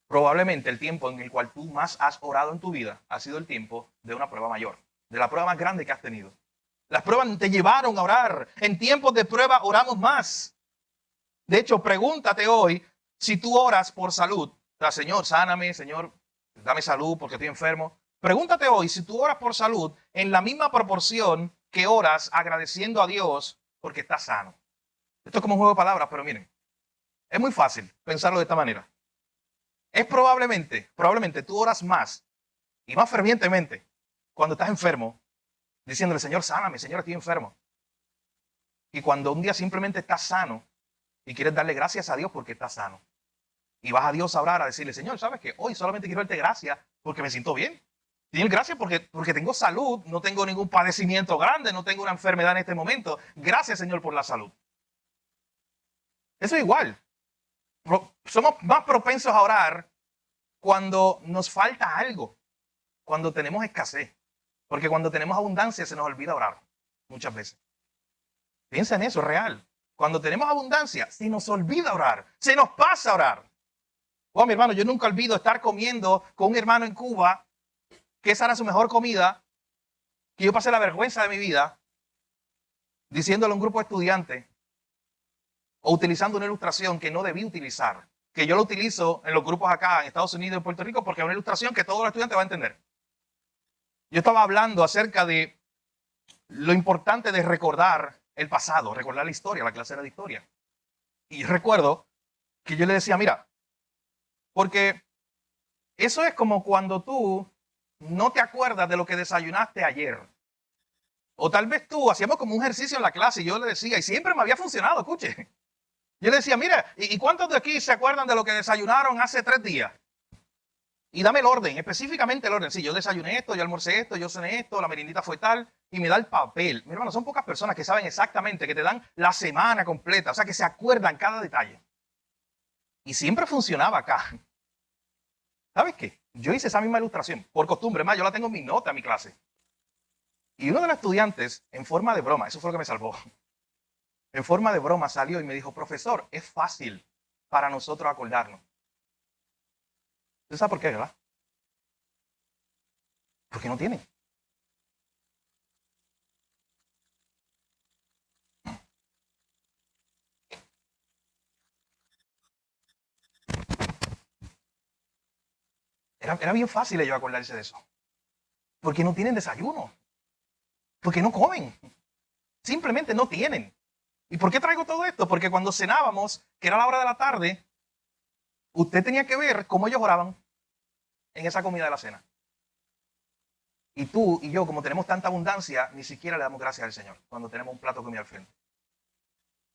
Probablemente el tiempo en el cual tú más has orado en tu vida ha sido el tiempo de una prueba mayor, de la prueba más grande que has tenido. Las pruebas te llevaron a orar. En tiempos de prueba oramos más. De hecho, pregúntate hoy si tú oras por salud. O sea, Señor, sáname, Señor, dame salud porque estoy enfermo. Pregúntate hoy si tú oras por salud en la misma proporción que oras agradeciendo a Dios porque estás sano. Esto es como un juego de palabras, pero miren, es muy fácil pensarlo de esta manera. Es probablemente tú oras más y más fervientemente cuando estás enfermo, diciéndole, Señor, sáname, Señor, estoy enfermo. Y cuando un día simplemente estás sano y quieres darle gracias a Dios porque estás sano. Y vas a Dios a orar, a decirle, Señor, ¿sabes qué? Hoy solamente quiero darte gracias porque me siento bien. Señor, gracias porque tengo salud, no tengo ningún padecimiento grande, no tengo una enfermedad en este momento. Gracias, Señor, por la salud. Eso es igual. Somos más propensos a orar cuando nos falta algo, cuando tenemos escasez. Porque cuando tenemos abundancia se nos olvida orar muchas veces. Piensa en eso, es real. Cuando tenemos abundancia se nos olvida orar, se nos pasa a orar. Oh, mi hermano, yo nunca olvido estar comiendo con un hermano en Cuba, que esa era su mejor comida, que yo pasé la vergüenza de mi vida, diciéndole a un grupo de estudiantes, o utilizando una ilustración que no debí utilizar, que yo lo utilizo en los grupos acá en Estados Unidos y en Puerto Rico porque es una ilustración que todos los estudiantes van a entender. Yo estaba hablando acerca de lo importante de recordar el pasado, recordar la historia, la clase era de historia. Y recuerdo que yo le decía, mira, porque eso es como cuando tú no te acuerdas de lo que desayunaste ayer. O tal vez tú, hacíamos como un ejercicio en la clase y yo le decía, y siempre me había funcionado, escuche. Yo le decía, mira, ¿y cuántos de aquí se acuerdan de lo que desayunaron hace 3 días? Y dame el orden, específicamente el orden. Sí, yo desayuné esto, yo almorcé esto, yo cené esto, la merendita fue tal, y me da el papel. Mi hermano, son pocas personas que saben exactamente, que te dan la semana completa, o sea, que se acuerdan cada detalle. Y siempre funcionaba acá. ¿Sabes qué? Yo hice esa misma ilustración, por costumbre, más, yo la tengo en mi nota en mi clase. Y uno de los estudiantes, en forma de broma, eso fue lo que me salvó, en forma de broma salió y me dijo, profesor, es fácil para nosotros acordarnos. ¿Usted sabe por qué, verdad? Porque no tienen. Era bien fácil ellos acordarse de eso. Porque no tienen desayuno. Porque no comen. Simplemente no tienen. ¿Y por qué traigo todo esto? Porque cuando cenábamos, que era la hora de la tarde, usted tenía que ver cómo ellos oraban en esa comida de la cena. Y tú y yo, como tenemos tanta abundancia, ni siquiera le damos gracias al Señor cuando tenemos un plato de comida al frente.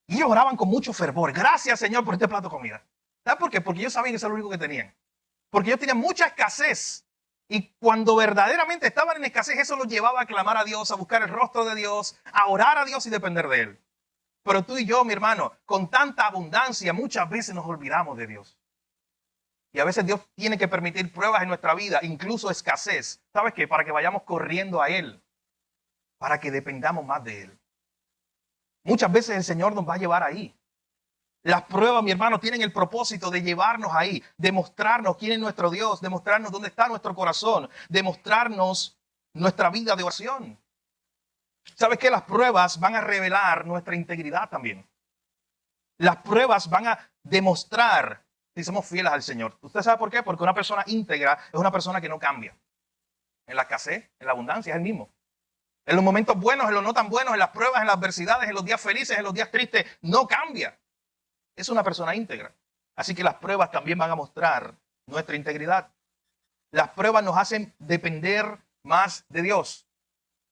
Y ellos oraban con mucho fervor. Gracias, Señor, por este plato de comida. ¿Sabes por qué? Porque ellos sabían que eso era lo único que tenían. Porque ellos tenían mucha escasez. Y cuando verdaderamente estaban en escasez, eso los llevaba a clamar a Dios, a buscar el rostro de Dios, a orar a Dios y depender de Él. Pero tú y yo, mi hermano, con tanta abundancia, muchas veces nos olvidamos de Dios. Y a veces Dios tiene que permitir pruebas en nuestra vida, incluso escasez. ¿Sabes qué? Para que vayamos corriendo a Él. Para que dependamos más de Él. Muchas veces el Señor nos va a llevar ahí. Las pruebas, mi hermano, tienen el propósito de llevarnos ahí, de mostrarnos quién es nuestro Dios, de mostrarnos dónde está nuestro corazón, de mostrarnos nuestra vida de oración. ¿Sabes qué? Las pruebas van a revelar nuestra integridad también. Las pruebas van a demostrar si somos fieles al Señor. ¿Usted sabe por qué? Porque una persona íntegra es una persona que no cambia. En la escasez, en la abundancia, es el mismo. En los momentos buenos, en los no tan buenos, en las pruebas, en las adversidades, en los días felices, en los días tristes, no cambia. Es una persona íntegra. Así que las pruebas también van a mostrar nuestra integridad. Las pruebas nos hacen depender más de Dios.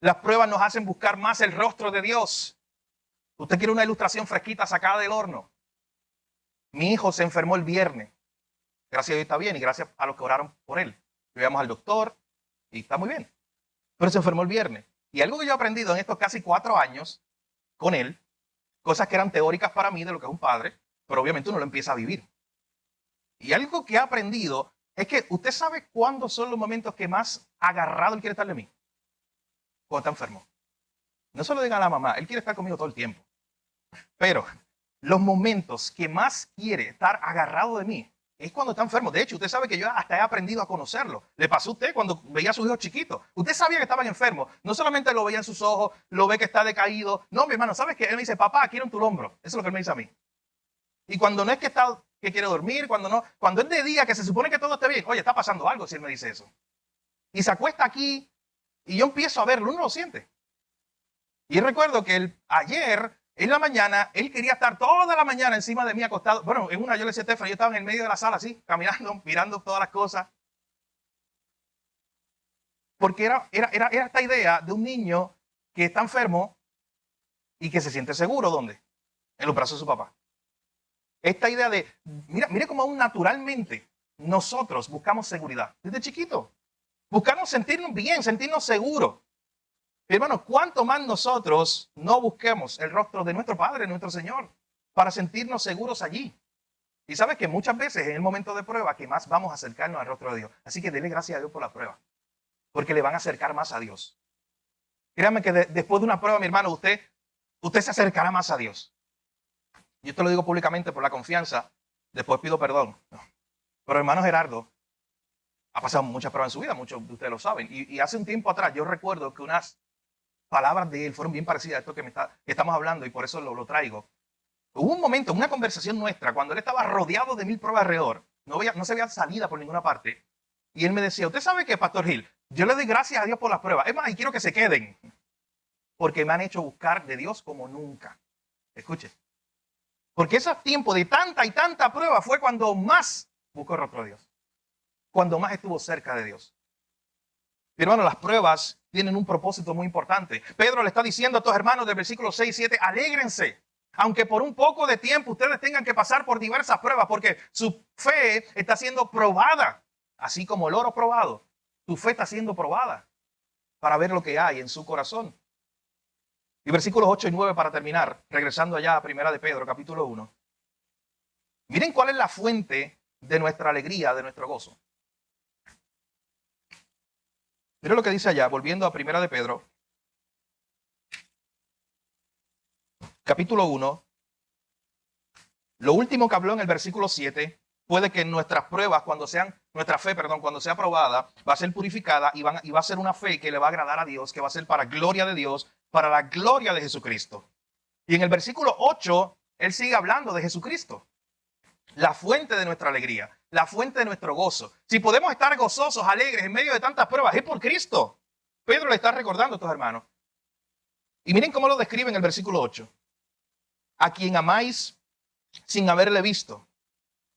Las pruebas nos hacen buscar más el rostro de Dios. Usted quiere una ilustración fresquita sacada del horno. Mi hijo se enfermó el viernes. Gracias a Dios está bien y gracias a los que oraron por él. Llevamos al doctor y está muy bien. Pero se enfermó el viernes. Y algo que yo he aprendido en estos casi 4 años con él, cosas que eran teóricas para mí de lo que es un padre, pero obviamente uno lo empieza a vivir. Y algo que he aprendido es que usted sabe cuándo son los momentos que más agarrado él quiere estar de mí. Cuando está enfermo. No se lo diga a la mamá, él quiere estar conmigo todo el tiempo. Pero los momentos que más quiere estar agarrado de mí es cuando está enfermo. De hecho, usted sabe que yo hasta he aprendido a conocerlo. Le pasó a usted cuando veía a sus hijos chiquitos. Usted sabía que estaban enfermos. No solamente lo veía en sus ojos, lo ve que está decaído. No, mi hermano, ¿sabes qué? Él me dice, papá, quiero en tu hombro. Eso es lo que él me dice a mí. Y cuando no es que está, que quiere dormir, cuando es de día, que se supone que todo esté bien, oye, está pasando algo si él me dice eso. Y se acuesta aquí y yo empiezo a verlo, uno lo siente. Y recuerdo que ayer, en la mañana, él quería estar toda la mañana encima de mí acostado. Bueno, en una yo le decía a Estefan, yo estaba en el medio de la sala así, caminando, mirando todas las cosas. Porque era esta idea de un niño que está enfermo y que se siente seguro, ¿dónde? En los brazos de su papá. Esta idea de, mire cómo aún naturalmente nosotros buscamos seguridad. Desde chiquito. Buscamos sentirnos bien, sentirnos seguros. Hermano, ¿cuánto más nosotros no busquemos el rostro de nuestro Padre, nuestro Señor, para sentirnos seguros allí? Y sabes que muchas veces en el momento de prueba que más vamos a acercarnos al rostro de Dios. Así que dele gracias a Dios por la prueba, porque le van a acercar más a Dios. Créame que después de una prueba, mi hermano, usted se acercará más a Dios. Yo te lo digo públicamente por la confianza, después pido perdón. Pero hermano Gerardo ha pasado muchas pruebas en su vida, muchos de ustedes lo saben. Y hace un tiempo atrás yo recuerdo que unas palabras de él fueron bien parecidas a esto que estamos hablando y por eso lo traigo. Hubo un momento, una conversación nuestra, cuando él estaba rodeado de 1000 pruebas alrededor, no se veía salida por ninguna parte, y él me decía, ¿usted sabe qué, Pastor Gil? Yo le doy gracias a Dios por las pruebas. Es más, y quiero que se queden, porque me han hecho buscar de Dios como nunca. Escuche. Porque ese tiempo de tanta y tanta prueba fue cuando más buscó el rostro de Dios. Cuando más estuvo cerca de Dios. Pero hermano, las pruebas tienen un propósito muy importante. Pedro le está diciendo a estos hermanos del versículo 6 y 7, alégrense. Aunque por un poco de tiempo ustedes tengan que pasar por diversas pruebas, porque su fe está siendo probada. Así como el oro probado, tu fe está siendo probada para ver lo que hay en su corazón. Y versículos 8 y 9 para terminar, regresando allá a Primera de Pedro, capítulo 1. Miren cuál es la fuente de nuestra alegría, de nuestro gozo. Miren lo que dice allá, volviendo a Primera de Pedro, capítulo 1. Lo último que habló en el versículo 7, puede que nuestras pruebas, nuestra fe, cuando sea probada, va a ser purificada y va a ser una fe que le va a agradar a Dios, que va a ser para gloria de Dios, para la gloria de Jesucristo. Y en el versículo 8, él sigue hablando de Jesucristo. La fuente de nuestra alegría, la fuente de nuestro gozo. Si podemos estar gozosos, alegres en medio de tantas pruebas, es por Cristo. Pedro le está recordando a estos hermanos. Y miren cómo lo describe en el versículo 8. A quien amáis sin haberle visto,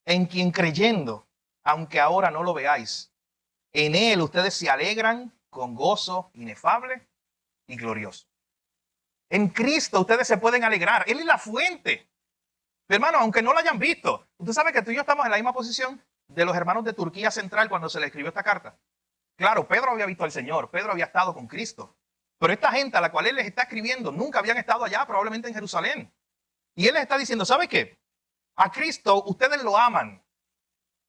en quien creyendo, aunque ahora no lo veáis, en él ustedes se alegran con gozo inefable y glorioso. En Cristo ustedes se pueden alegrar. Él es la fuente. Hermano, aunque no lo hayan visto, usted sabe que tú y yo estamos en la misma posición de los hermanos de Turquía Central cuando se le escribió esta carta. Claro, Pedro había visto al Señor, Pedro había estado con Cristo. Pero esta gente a la cual él les está escribiendo nunca habían estado allá, probablemente en Jerusalén. Y él les está diciendo, ¿sabe qué? A Cristo ustedes lo aman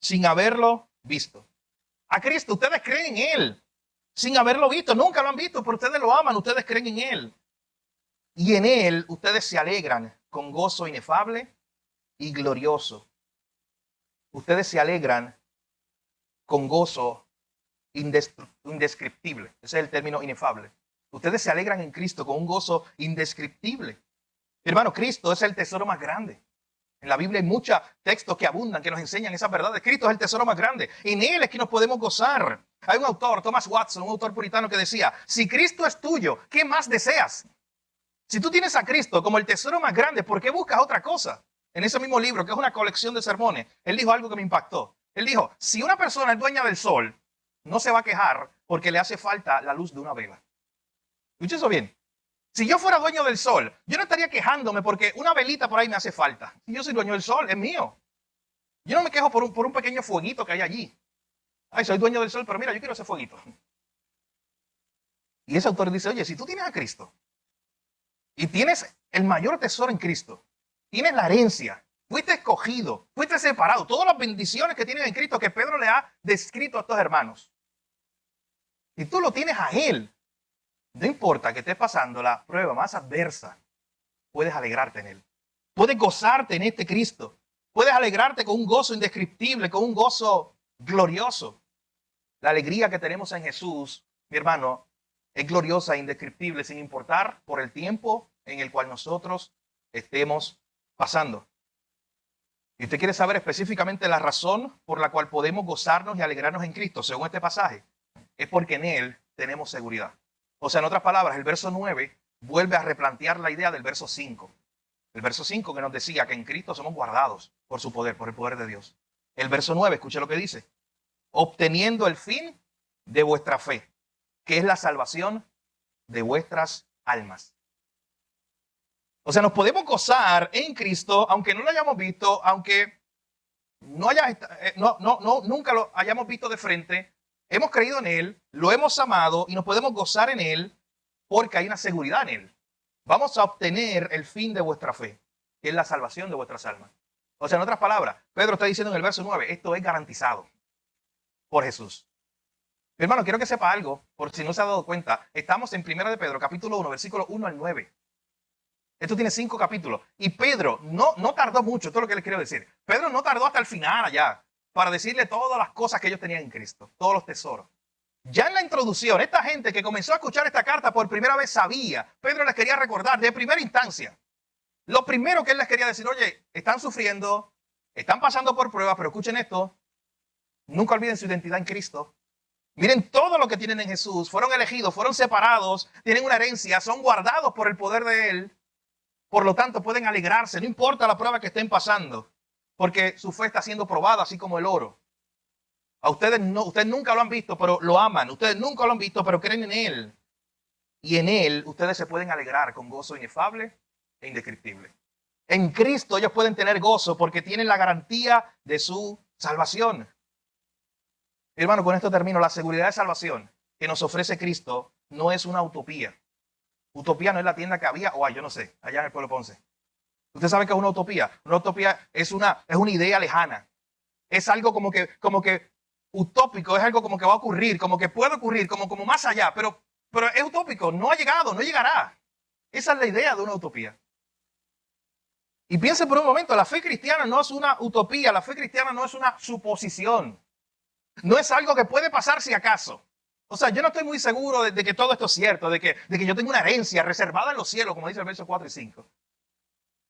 sin haberlo visto. A Cristo ustedes creen en Él sin haberlo visto. Nunca lo han visto, pero ustedes lo aman, ustedes creen en Él. Y en Él ustedes se alegran con gozo inefable y glorioso. Ustedes se alegran con gozo indescriptible. Ese es el término inefable. Ustedes se alegran en Cristo con un gozo indescriptible. Hermano, Cristo es el tesoro más grande. En la Biblia hay muchos textos que abundan, que nos enseñan esas verdades. Cristo es el tesoro más grande. En Él es que nos podemos gozar. Hay un autor, Thomas Watson, un autor puritano que decía, si Cristo es tuyo, ¿qué más deseas? Si tú tienes a Cristo como el tesoro más grande, ¿por qué buscas otra cosa? En ese mismo libro, que es una colección de sermones, él dijo algo que me impactó. Él dijo, si una persona es dueña del sol, no se va a quejar porque le hace falta la luz de una vela. Escuchen eso bien. Si yo fuera dueño del sol, yo no estaría quejándome porque una velita por ahí me hace falta. Si yo soy dueño del sol, es mío. Yo no me quejo por un pequeño fueguito que hay allí. Ay, soy dueño del sol, pero mira, yo quiero ese fueguito. Y ese autor dice, oye, si tú tienes a Cristo y tienes el mayor tesoro en Cristo, tienes la herencia, fuiste escogido, fuiste separado, todas las bendiciones que tienes en Cristo que Pedro le ha descrito a estos hermanos, y tú lo tienes a Él, no importa que estés pasando la prueba más adversa, puedes alegrarte en Él. Puedes gozarte en este Cristo. Puedes alegrarte con un gozo indescriptible, con un gozo glorioso. La alegría que tenemos en Jesús, mi hermano, es gloriosa e indescriptible sin importar por el tiempo en el cual nosotros estemos pasando. Y usted quiere saber específicamente la razón por la cual podemos gozarnos y alegrarnos en Cristo, según este pasaje, es porque en Él tenemos seguridad. O sea, en otras palabras, el verso 9 vuelve a replantear la idea del verso 5. El verso 5 que nos decía que en Cristo somos guardados por su poder, por el poder de Dios. El verso 9, escuche lo que dice. Obteniendo el fin de vuestra fe, que es la salvación de vuestras almas. O sea, nos podemos gozar en Cristo, aunque no lo hayamos visto, aunque nunca lo hayamos visto de frente. Hemos creído en Él, lo hemos amado y nos podemos gozar en Él porque hay una seguridad en Él. Vamos a obtener el fin de vuestra fe, que es la salvación de vuestras almas. O sea, en otras palabras, Pedro está diciendo en el verso 9, esto es garantizado por Jesús. Mi hermano, quiero que sepa algo, por si no se ha dado cuenta. Estamos en 1 de Pedro, capítulo 1, versículo 1 al 9. Esto tiene 5 capítulos. Y Pedro no tardó mucho, esto es lo que les quiero decir. Pedro no tardó hasta el final allá para decirle todas las cosas que ellos tenían en Cristo, todos los tesoros. Ya en la introducción, esta gente que comenzó a escuchar esta carta por primera vez sabía, Pedro les quería recordar de primera instancia. Lo primero que él les quería decir, oye, están sufriendo, están pasando por pruebas, pero escuchen esto, nunca olviden su identidad en Cristo. Miren todo lo que tienen en Jesús, fueron elegidos, fueron separados, tienen una herencia, son guardados por el poder de Él. Por lo tanto, pueden alegrarse, no importa la prueba que estén pasando, porque su fe está siendo probada, así como el oro. A ustedes nunca lo han visto, pero lo aman. Ustedes nunca lo han visto, pero creen en Él. Y en Él ustedes se pueden alegrar con gozo inefable e indescriptible. En Cristo ellos pueden tener gozo porque tienen la garantía de su salvación. Hermano, con esto termino. La seguridad de salvación que nos ofrece Cristo no es una utopía. Utopía no es la tienda que había, yo no sé, allá en el pueblo Ponce. Usted sabe que es una utopía. Una utopía es una idea lejana. Es algo como que utópico, es algo como que va a ocurrir, como que puede ocurrir, como más allá, pero es utópico, no ha llegado, no llegará. Esa es la idea de una utopía. Y piense por un momento, la fe cristiana no es una utopía, la fe cristiana no es una suposición. No es algo que puede pasar si acaso. O sea, yo no estoy muy seguro de que todo esto es cierto, de que yo tengo una herencia reservada en los cielos, como dice el verso 4 y 5.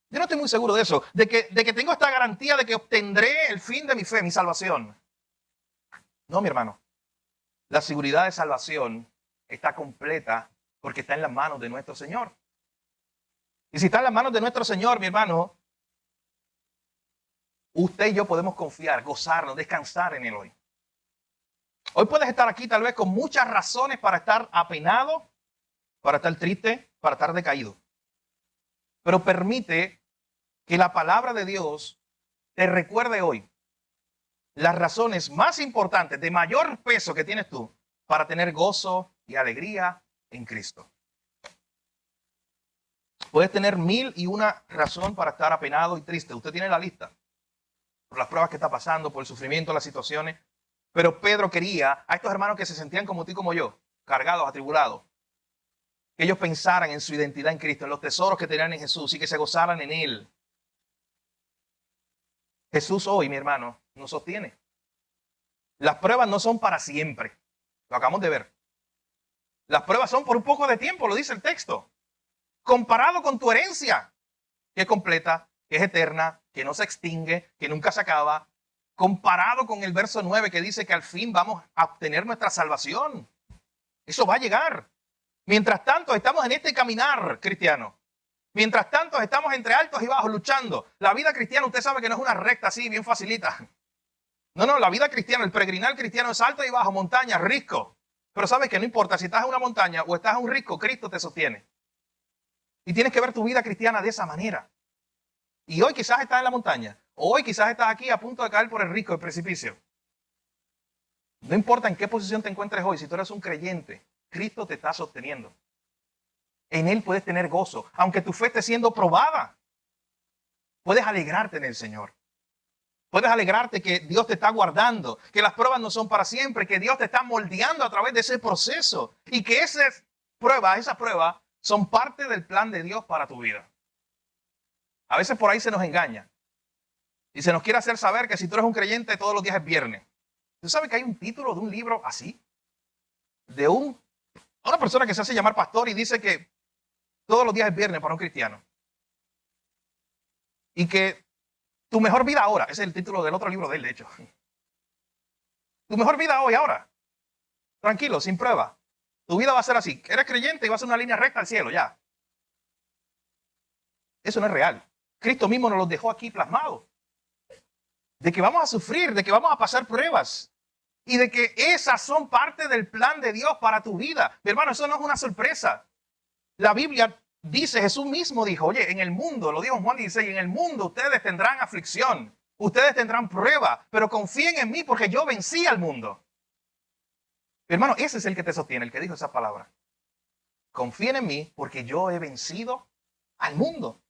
Yo no estoy muy seguro de eso, de que tengo esta garantía de que obtendré el fin de mi fe, mi salvación. No, mi hermano. La seguridad de salvación está completa porque está en las manos de nuestro Señor. Y si está en las manos de nuestro Señor, mi hermano, usted y yo podemos confiar, gozarnos, descansar en Él hoy. Hoy puedes estar aquí tal vez con muchas razones para estar apenado, para estar triste, para estar decaído. Pero permite que la palabra de Dios te recuerde hoy las razones más importantes, de mayor peso que tienes tú para tener gozo y alegría en Cristo. Puedes tener 1001 razón para estar apenado y triste. Usted tiene la lista por las pruebas que está pasando, por el sufrimiento, las situaciones. Pero Pedro quería a estos hermanos que se sentían como tú y como yo, cargados, atribulados, que ellos pensaran en su identidad en Cristo, en los tesoros que tenían en Jesús y que se gozaran en Él. Jesús hoy, mi hermano, nos sostiene. Las pruebas no son para siempre. Lo acabamos de ver. Las pruebas son por un poco de tiempo, lo dice el texto. Comparado con tu herencia, que es completa, que es eterna, que no se extingue, que nunca se acaba. Comparado con el verso 9 que dice que al fin vamos a obtener nuestra salvación. Eso va a llegar. Mientras tanto, estamos en este caminar cristiano. Mientras tanto, estamos entre altos y bajos luchando. La vida cristiana, usted sabe que no es una recta así, bien facilita. No, la vida cristiana, el peregrinar cristiano es alto y bajo, montaña, risco. Pero sabes que no importa si estás en una montaña o estás en un risco, Cristo te sostiene. Y tienes que ver tu vida cristiana de esa manera. Y hoy quizás estás en la montaña. O hoy quizás estás aquí a punto de caer por el risco del precipicio. No importa en qué posición te encuentres hoy, si tú eres un creyente, Cristo te está sosteniendo. En Él puedes tener gozo. Aunque tu fe esté siendo probada, puedes alegrarte en el Señor. Puedes alegrarte que Dios te está guardando, que las pruebas no son para siempre, que Dios te está moldeando a través de ese proceso y que esas pruebas son parte del plan de Dios para tu vida. A veces por ahí se nos engaña y se nos quiere hacer saber que si tú eres un creyente todos los días es viernes. ¿Tú sabes que hay un título de un libro así? De una persona que se hace llamar pastor y dice que todos los días es viernes para un cristiano. Y que tu mejor vida ahora, ese es el título del otro libro de él, de hecho. Tu mejor vida hoy, ahora. Tranquilo, sin prueba. Tu vida va a ser así. Eres creyente y va a ser una línea recta al cielo, ya. Eso no es real. Cristo mismo nos lo dejó aquí plasmado. De que vamos a sufrir, de que vamos a pasar pruebas. Y de que esas son parte del plan de Dios para tu vida. Mi hermano, eso no es una sorpresa. La Biblia dice, Jesús mismo dijo, oye, en el mundo, lo dijo en Juan 16, en el mundo ustedes tendrán aflicción, ustedes tendrán prueba, pero confíen en mí porque yo vencí al mundo. Mi hermano, ese es el que te sostiene, el que dijo esa palabra. Confíen en mí porque yo he vencido al mundo.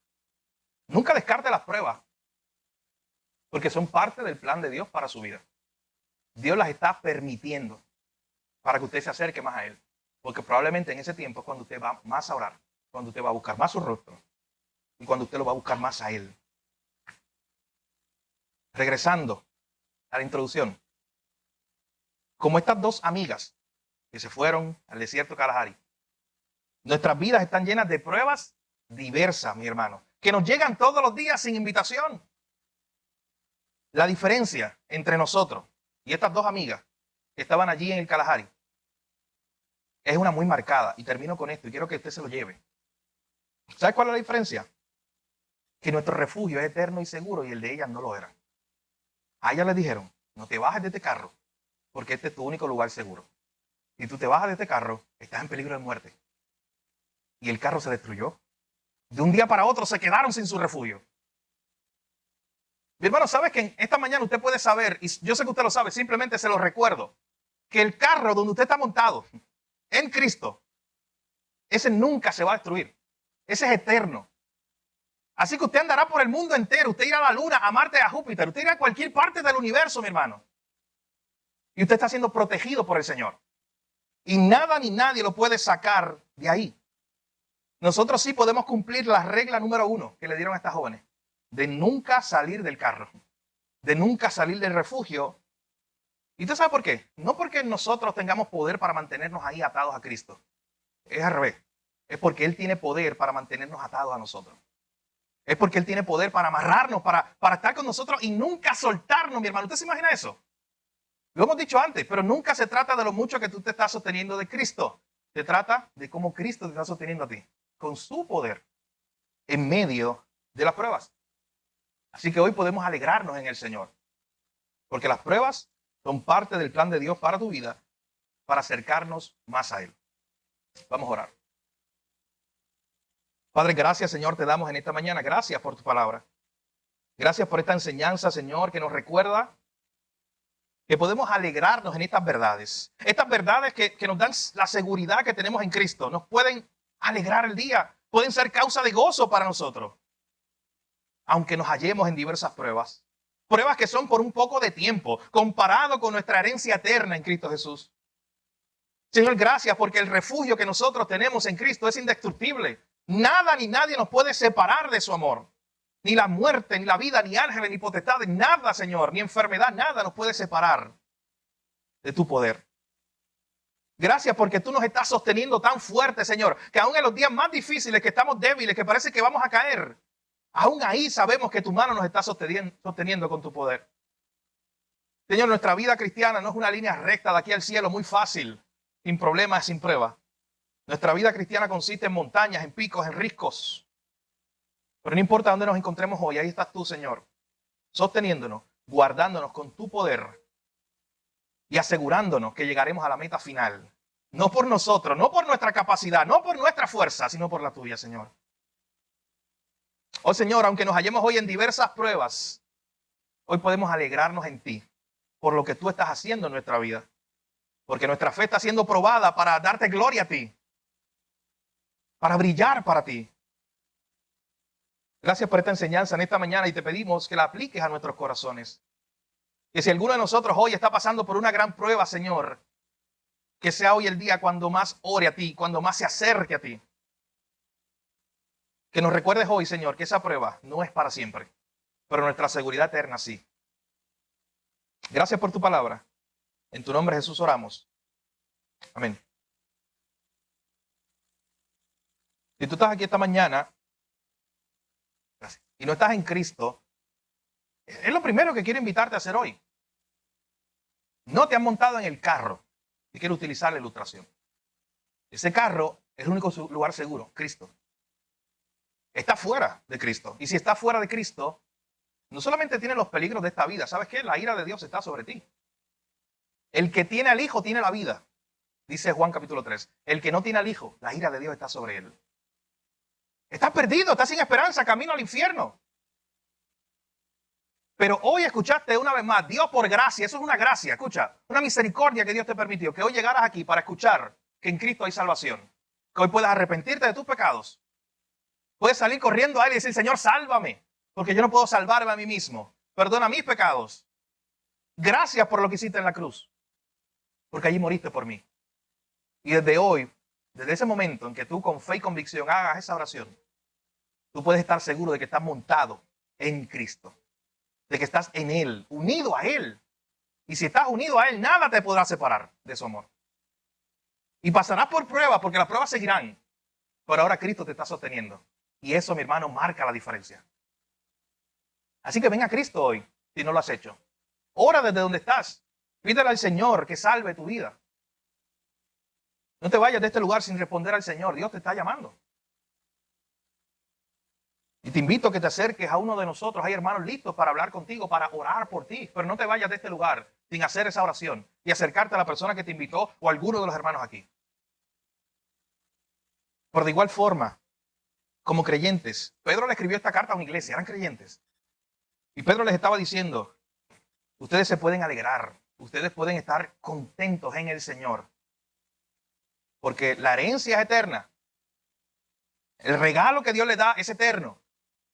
Nunca descarte las pruebas, porque son parte del plan de Dios para su vida. Dios las está permitiendo para que usted se acerque más a Él. Porque probablemente en ese tiempo es cuando usted va más a orar, cuando usted va a buscar más su rostro y cuando usted lo va a buscar más a Él. Regresando a la introducción. Como estas dos amigas que se fueron al desierto de Kalahari, nuestras vidas están llenas de pruebas diversas, mi hermano, que nos llegan todos los días sin invitación. La diferencia entre nosotros y estas dos amigas que estaban allí en el Kalahari es una muy marcada. Y termino con esto y quiero que usted se lo lleve. ¿Sabe cuál es la diferencia? que nuestro refugio es eterno y seguro y el de ellas no lo era. A ellas le dijeron, no te bajes de este carro porque este es tu único lugar seguro. Si tú te bajas de este carro, estás en peligro de muerte. Y el carro se destruyó. De un día para otro se quedaron sin su refugio. Mi hermano, ¿sabes que en esta mañana usted puede saber, y yo sé que usted lo sabe, simplemente se lo recuerdo, que el carro donde usted está montado en Cristo, ese nunca se va a destruir. Ese es eterno. Así que usted andará por el mundo entero. Usted irá a la Luna, a Marte, a Júpiter. Usted irá a cualquier parte del universo, mi hermano. Y usted está siendo protegido por el Señor. Y nada ni nadie lo puede sacar de ahí. Nosotros sí podemos cumplir la regla número 1 que le dieron a estas jóvenes. De nunca salir del carro. De nunca salir del refugio. ¿Y usted sabe por qué? No porque nosotros tengamos poder para mantenernos ahí atados a Cristo. Es al revés. Es porque Él tiene poder para mantenernos atados a nosotros. Es porque Él tiene poder para amarrarnos, para estar con nosotros y nunca soltarnos, mi hermano. ¿Usted se imagina eso? Lo hemos dicho antes, pero nunca se trata de lo mucho que tú te estás sosteniendo de Cristo. Se trata de cómo Cristo te está sosteniendo a ti, con su poder, en medio de las pruebas. Así que hoy podemos alegrarnos en el Señor, porque las pruebas son parte del plan de Dios para tu vida, para acercarnos más a Él. Vamos a orar. Padre, gracias, Señor, te damos en esta mañana. Gracias por tu palabra. Gracias por esta enseñanza, Señor, que nos recuerda que podemos alegrarnos en estas verdades. Estas verdades que nos dan la seguridad que tenemos en Cristo. Nos pueden alegrar el día. Pueden ser causa de gozo para nosotros. Aunque nos hallemos en diversas pruebas. Pruebas que son por un poco de tiempo, comparado con nuestra herencia eterna en Cristo Jesús. Señor, gracias porque el refugio que nosotros tenemos en Cristo es indestructible. Nada ni nadie nos puede separar de su amor. Ni la muerte, ni la vida, ni ángeles, ni potestades, nada, Señor, ni enfermedad, nada nos puede separar de tu poder. Gracias porque tú nos estás sosteniendo tan fuerte, Señor, que aún en los días más difíciles, que estamos débiles, que parece que vamos a caer, aún ahí sabemos que tu mano nos está sosteniendo con tu poder. Señor, nuestra vida cristiana no es una línea recta de aquí al cielo, muy fácil, sin problemas, sin pruebas. Nuestra vida cristiana consiste en montañas, en picos, en riscos. Pero no importa dónde nos encontremos hoy, ahí estás tú, Señor, sosteniéndonos, guardándonos con tu poder y asegurándonos que llegaremos a la meta final. No por nosotros, no por nuestra capacidad, no por nuestra fuerza, sino por la tuya, Señor. Oh, Señor, aunque nos hallemos hoy en diversas pruebas, hoy podemos alegrarnos en ti por lo que tú estás haciendo en nuestra vida. Porque nuestra fe está siendo probada para darte gloria a ti, para brillar para ti. Gracias por esta enseñanza en esta mañana y te pedimos que la apliques a nuestros corazones. Que si alguno de nosotros hoy está pasando por una gran prueba, Señor, que sea hoy el día cuando más ore a ti, cuando más se acerque a ti. Que nos recuerdes hoy, Señor, que esa prueba no es para siempre, pero nuestra seguridad eterna sí. Gracias por tu palabra. En tu nombre, Jesús, oramos. Amén. Si tú estás aquí esta mañana y no estás en Cristo, es lo primero que quiero invitarte a hacer hoy. No te has montado en el carro y quiero utilizar la ilustración. Ese carro es el único lugar seguro, Cristo. Está fuera de Cristo. Y si está fuera de Cristo, no solamente tiene los peligros de esta vida. ¿Sabes qué? La ira de Dios está sobre ti. El que tiene al Hijo tiene la vida. Dice Juan capítulo 3. El que no tiene al Hijo, la ira de Dios está sobre él. Estás perdido, estás sin esperanza, camino al infierno. Pero hoy escuchaste una vez más, Dios por gracia, eso es una gracia, escucha, una misericordia que Dios te permitió, que hoy llegaras aquí para escuchar que en Cristo hay salvación, que hoy puedas arrepentirte de tus pecados, puedes salir corriendo a Él y decir, Señor, sálvame, porque yo no puedo salvarme a mí mismo, perdona mis pecados, gracias por lo que hiciste en la cruz, porque allí moriste por mí. Y desde hoy, desde ese momento en que tú con fe y convicción hagas esa oración, tú puedes estar seguro de que estás montado en Cristo. De que estás en Él, unido a Él. Y si estás unido a Él, nada te podrá separar de su amor. Y pasarás por pruebas, porque las pruebas seguirán. Pero ahora Cristo te está sosteniendo. Y eso, mi hermano, marca la diferencia. Así que ven a Cristo hoy, si no lo has hecho. Ora desde donde estás. Pídele al Señor que salve tu vida. No te vayas de este lugar sin responder al Señor. Dios te está llamando. Y te invito a que te acerques a uno de nosotros. Hay hermanos listos para hablar contigo, para orar por ti. Pero no te vayas de este lugar sin hacer esa oración y acercarte a la persona que te invitó o a alguno de los hermanos aquí. Por de igual forma, como creyentes, Pedro le escribió esta carta a una iglesia, eran creyentes. Y Pedro les estaba diciendo, ustedes se pueden alegrar, ustedes pueden estar contentos en el Señor. Porque la herencia es eterna. El regalo que Dios les da es eterno.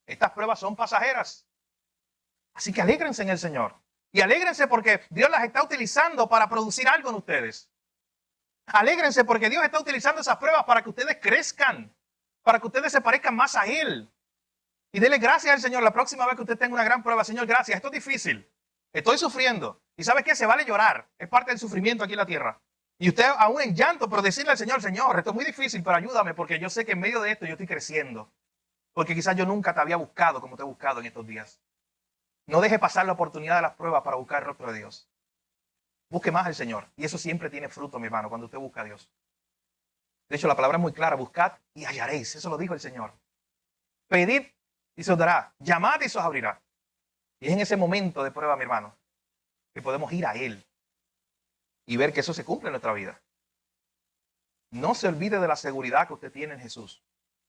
Estas pruebas son pasajeras. Así que alégrense en el Señor. Y alégrense porque Dios las está utilizando para producir algo en ustedes. Alégrense porque Dios está utilizando esas pruebas para que ustedes crezcan, para que ustedes se parezcan más a Él. Y dele gracias al Señor la próxima vez que usted tenga una gran prueba. Señor, gracias, esto es difícil. Estoy sufriendo. ¿Y sabe qué? Se vale llorar. Es parte del sufrimiento aquí en la tierra. Y usted aún en llanto, pero decirle al Señor, Señor, esto es muy difícil, pero ayúdame porque yo sé que en medio de esto yo estoy creciendo. Porque quizás yo nunca te había buscado como te he buscado en estos días. No deje pasar la oportunidad de las pruebas para buscar el rostro de Dios. Busque más al Señor. Y eso siempre tiene fruto, mi hermano, cuando usted busca a Dios. De hecho, la palabra es muy clara. Buscad y hallaréis. Eso lo dijo el Señor. Pedid y se os dará. Llamad y se os abrirá. Y es en ese momento de prueba, mi hermano, que podemos ir a Él y ver que eso se cumple en nuestra vida. No se olvide de la seguridad que usted tiene en Jesús.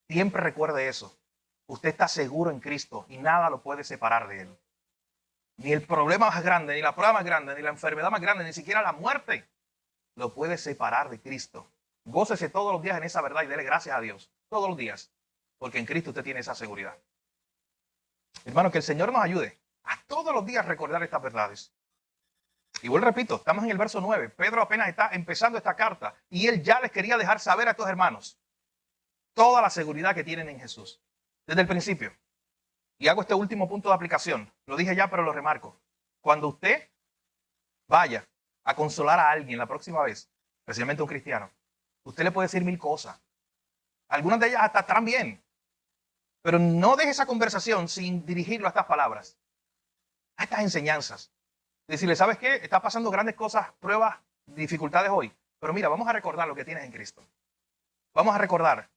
Siempre recuerde eso. Usted está seguro en Cristo y nada lo puede separar de Él. Ni el problema más grande, ni la prueba más grande, ni la enfermedad más grande, ni siquiera la muerte lo puede separar de Cristo. Gócese todos los días en esa verdad y dele gracias a Dios. Todos los días. Porque en Cristo usted tiene esa seguridad. Hermano, que el Señor nos ayude a todos los días recordar estas verdades. Y vuelvo, repito, estamos en el verso 9. Pedro apenas está empezando esta carta y él ya les quería dejar saber a estos hermanos toda la seguridad que tienen en Jesús. Desde el principio. Y hago este último punto de aplicación. Lo dije ya, pero lo remarco. Cuando usted vaya a consolar a alguien la próxima vez, especialmente a un cristiano, usted le puede decir 1000 cosas. Algunas de ellas hasta estarán bien. Pero no deje esa conversación sin dirigirlo a estas palabras, a estas enseñanzas. Decirle, ¿sabes qué? Está pasando grandes cosas, pruebas, dificultades hoy. Pero mira, vamos a recordar lo que tienes en Cristo. Vamos a recordar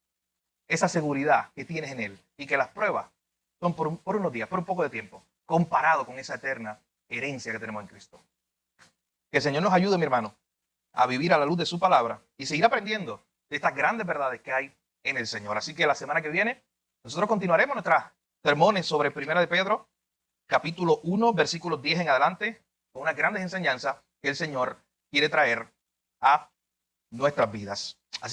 esa seguridad que tienes en Él. Y que las pruebas son por unos días, por un poco de tiempo, comparado con esa eterna herencia que tenemos en Cristo. Que el Señor nos ayude, mi hermano, a vivir a la luz de su palabra y seguir aprendiendo de estas grandes verdades que hay en el Señor. Así que la semana que viene, nosotros continuaremos nuestros sermones sobre 1 de Pedro, capítulo 1, versículos 10 en adelante, con unas grandes enseñanzas que el Señor quiere traer a nuestras vidas. Así